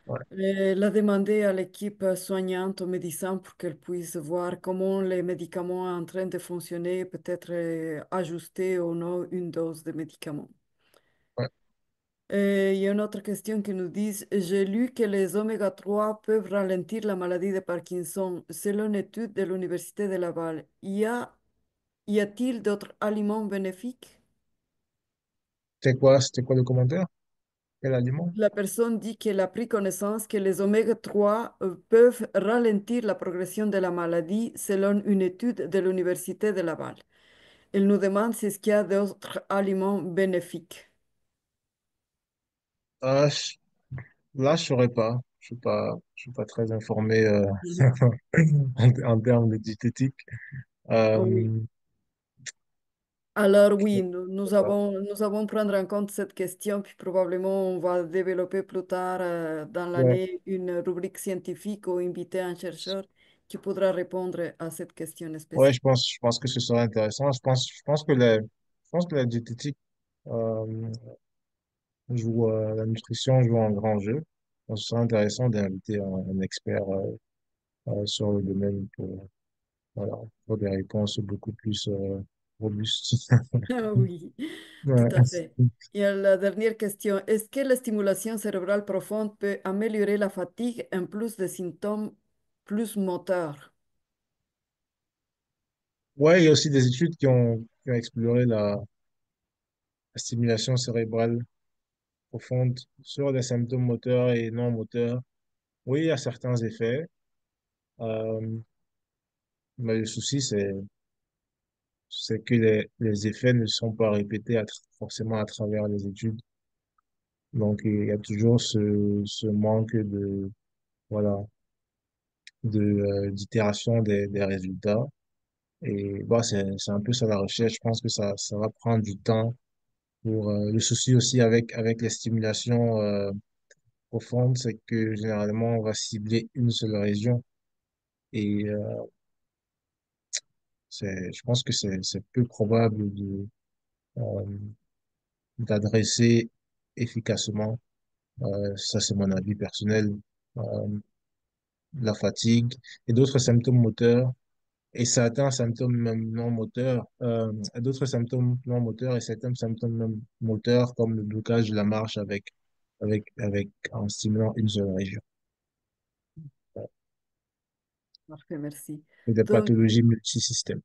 Ouais, la demander à l'équipe soignante, aux médecins, pour qu'elle puisse voir comment les médicaments sont en train de fonctionner, peut-être ajuster ou non une dose de médicaments. ouais. Et il y a une autre question qui nous dit, j'ai lu que les oméga 3 peuvent ralentir la maladie de Parkinson. Selon une étude de l'Université de Laval, y a-t-il d'autres aliments bénéfiques? C'était quoi le commentaire? Quel aliment? La personne dit qu'elle a pris connaissance que les oméga 3 peuvent ralentir la progression de la maladie selon une étude de l'Université de Laval. Elle nous demande si est-ce qu'il y a d'autres aliments bénéfiques. Ah, là, je saurais pas. Je suis pas très informé Mhm. en termes de diététique. Oui. Euh, Alors je oui, sais pas. nous avons prendre en compte cette question, puis probablement on va développer plus tard dans Ouais, l'année une rubrique scientifique ou inviter un chercheur qui pourra répondre à cette question ouais, spécifique. je pense que ce serait intéressant. Je pense que la diététique euh, la nutrition joue un grand jeu. Donc, ce serait intéressant d'inviter un expert sur le domaine voilà, pour des réponses beaucoup plus robustes. Ah oui, tout Ouais. à fait. Et la dernière question, est-ce que la stimulation cérébrale profonde peut améliorer la fatigue en plus de symptômes plus moteurs? Ouais, il y a aussi des études qui ont exploré la stimulation cérébrale profonde sur des symptômes moteurs et non moteurs. Oui, il y a certains effets, euh, mais le souci, c'est que les effets ne sont pas répétés forcément à travers les études. Donc, il y a toujours ce manque voilà, d'itération des résultats. Et bah, c'est un peu ça la recherche. Je pense que ça va prendre du temps pour, le souci aussi avec les stimulations, profondes, c'est que généralement, on va cibler une seule région. Et, je pense que c'est peu probable euh, d'adresser efficacement. Ça, c'est mon avis personnel. Euh, la fatigue et d'autres symptômes moteurs et certains symptômes même non moteurs, d'autres symptômes non moteurs et certains symptômes même moteurs comme le blocage de la marche en stimulant une seule région. Parfait, merci. Et des Donc, pathologies multisystèmes.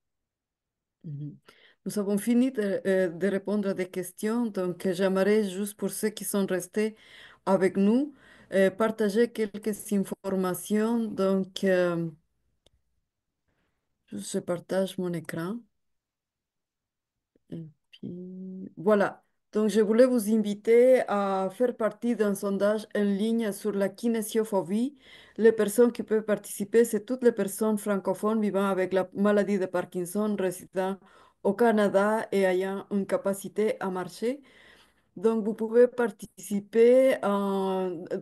mhm. Nous avons fini de répondre à des questions. Donc, j'aimerais juste pour ceux qui sont restés avec nous, partager quelques informations. Donc, je partage mon écran. Et puis, voilà. Donc, je voulais vous inviter à faire partie d'un sondage en ligne sur la kinésiophobie. Les personnes qui peuvent participer, c'est toutes les personnes francophones vivant avec la maladie de Parkinson, résidant au Canada et ayant une capacité à marcher. Donc, vous pouvez participer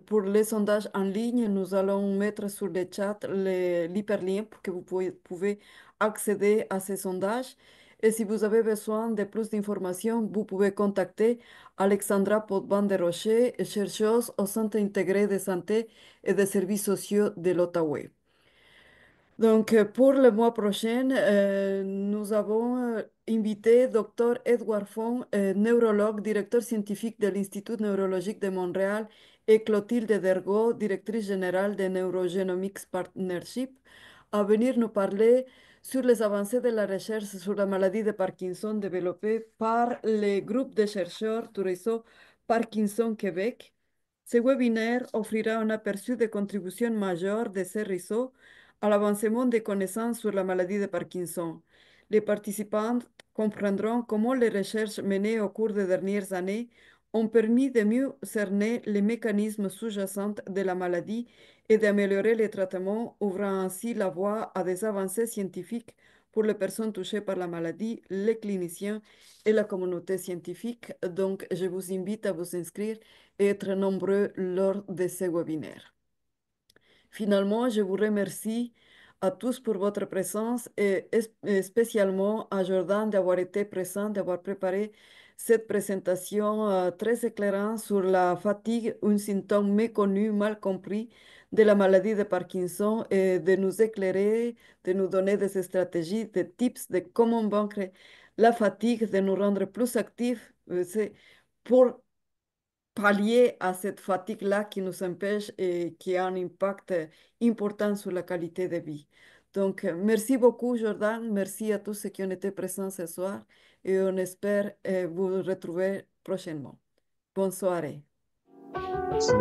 pour les sondages en ligne. Nous allons mettre sur le chat l'hyperlien pour que vous pouvez accéder à ces sondages. Et si vous avez besoin de plus d'informations, vous pouvez contacter Alexandra Potvin de Rocher, chercheuse au Centre intégré de santé et des services sociaux de l'Ottawa. Donc, pour le mois prochain, nous avons invité Dr. Edward Fong, neurologue, directeur scientifique de l'Institut neurologique de Montréal, et Clotilde Dergot, directrice générale de Neurogenomics Partnership, à venir nous parler sur les avancées de la recherche sur la maladie de Parkinson développée par le groupe de chercheurs du réseau Parkinson Québec. Ce webinaire offrira un aperçu des contributions majeures de ce réseau à l'avancement des connaissances sur la maladie de Parkinson. Les participants comprendront comment les recherches menées au cours des dernières années ont permis de mieux cerner les mécanismes sous-jacents de la maladie et d'améliorer les traitements, ouvrant ainsi la voie à des avancées scientifiques pour les personnes touchées par la maladie, les cliniciens et la communauté scientifique. Donc, je vous invite à vous inscrire et être nombreux lors de ces webinaires. Finalement, je vous remercie à tous pour votre présence et spécialement à Jordan d'avoir été présent, d'avoir préparé cette présentation très éclairante sur la fatigue, un symptôme méconnu, mal compris de la maladie de Parkinson et de nous éclairer, de nous donner des stratégies, des tips de comment vaincre la fatigue, de nous rendre plus actifs. C'est pour pallier à cette fatigue-là qui nous empêche et qui a un impact important sur la qualité de vie. Donc, merci beaucoup, Jordan. Merci à tous ceux qui ont été présents ce soir et on espère vous retrouver prochainement. Bonne soirée. Merci.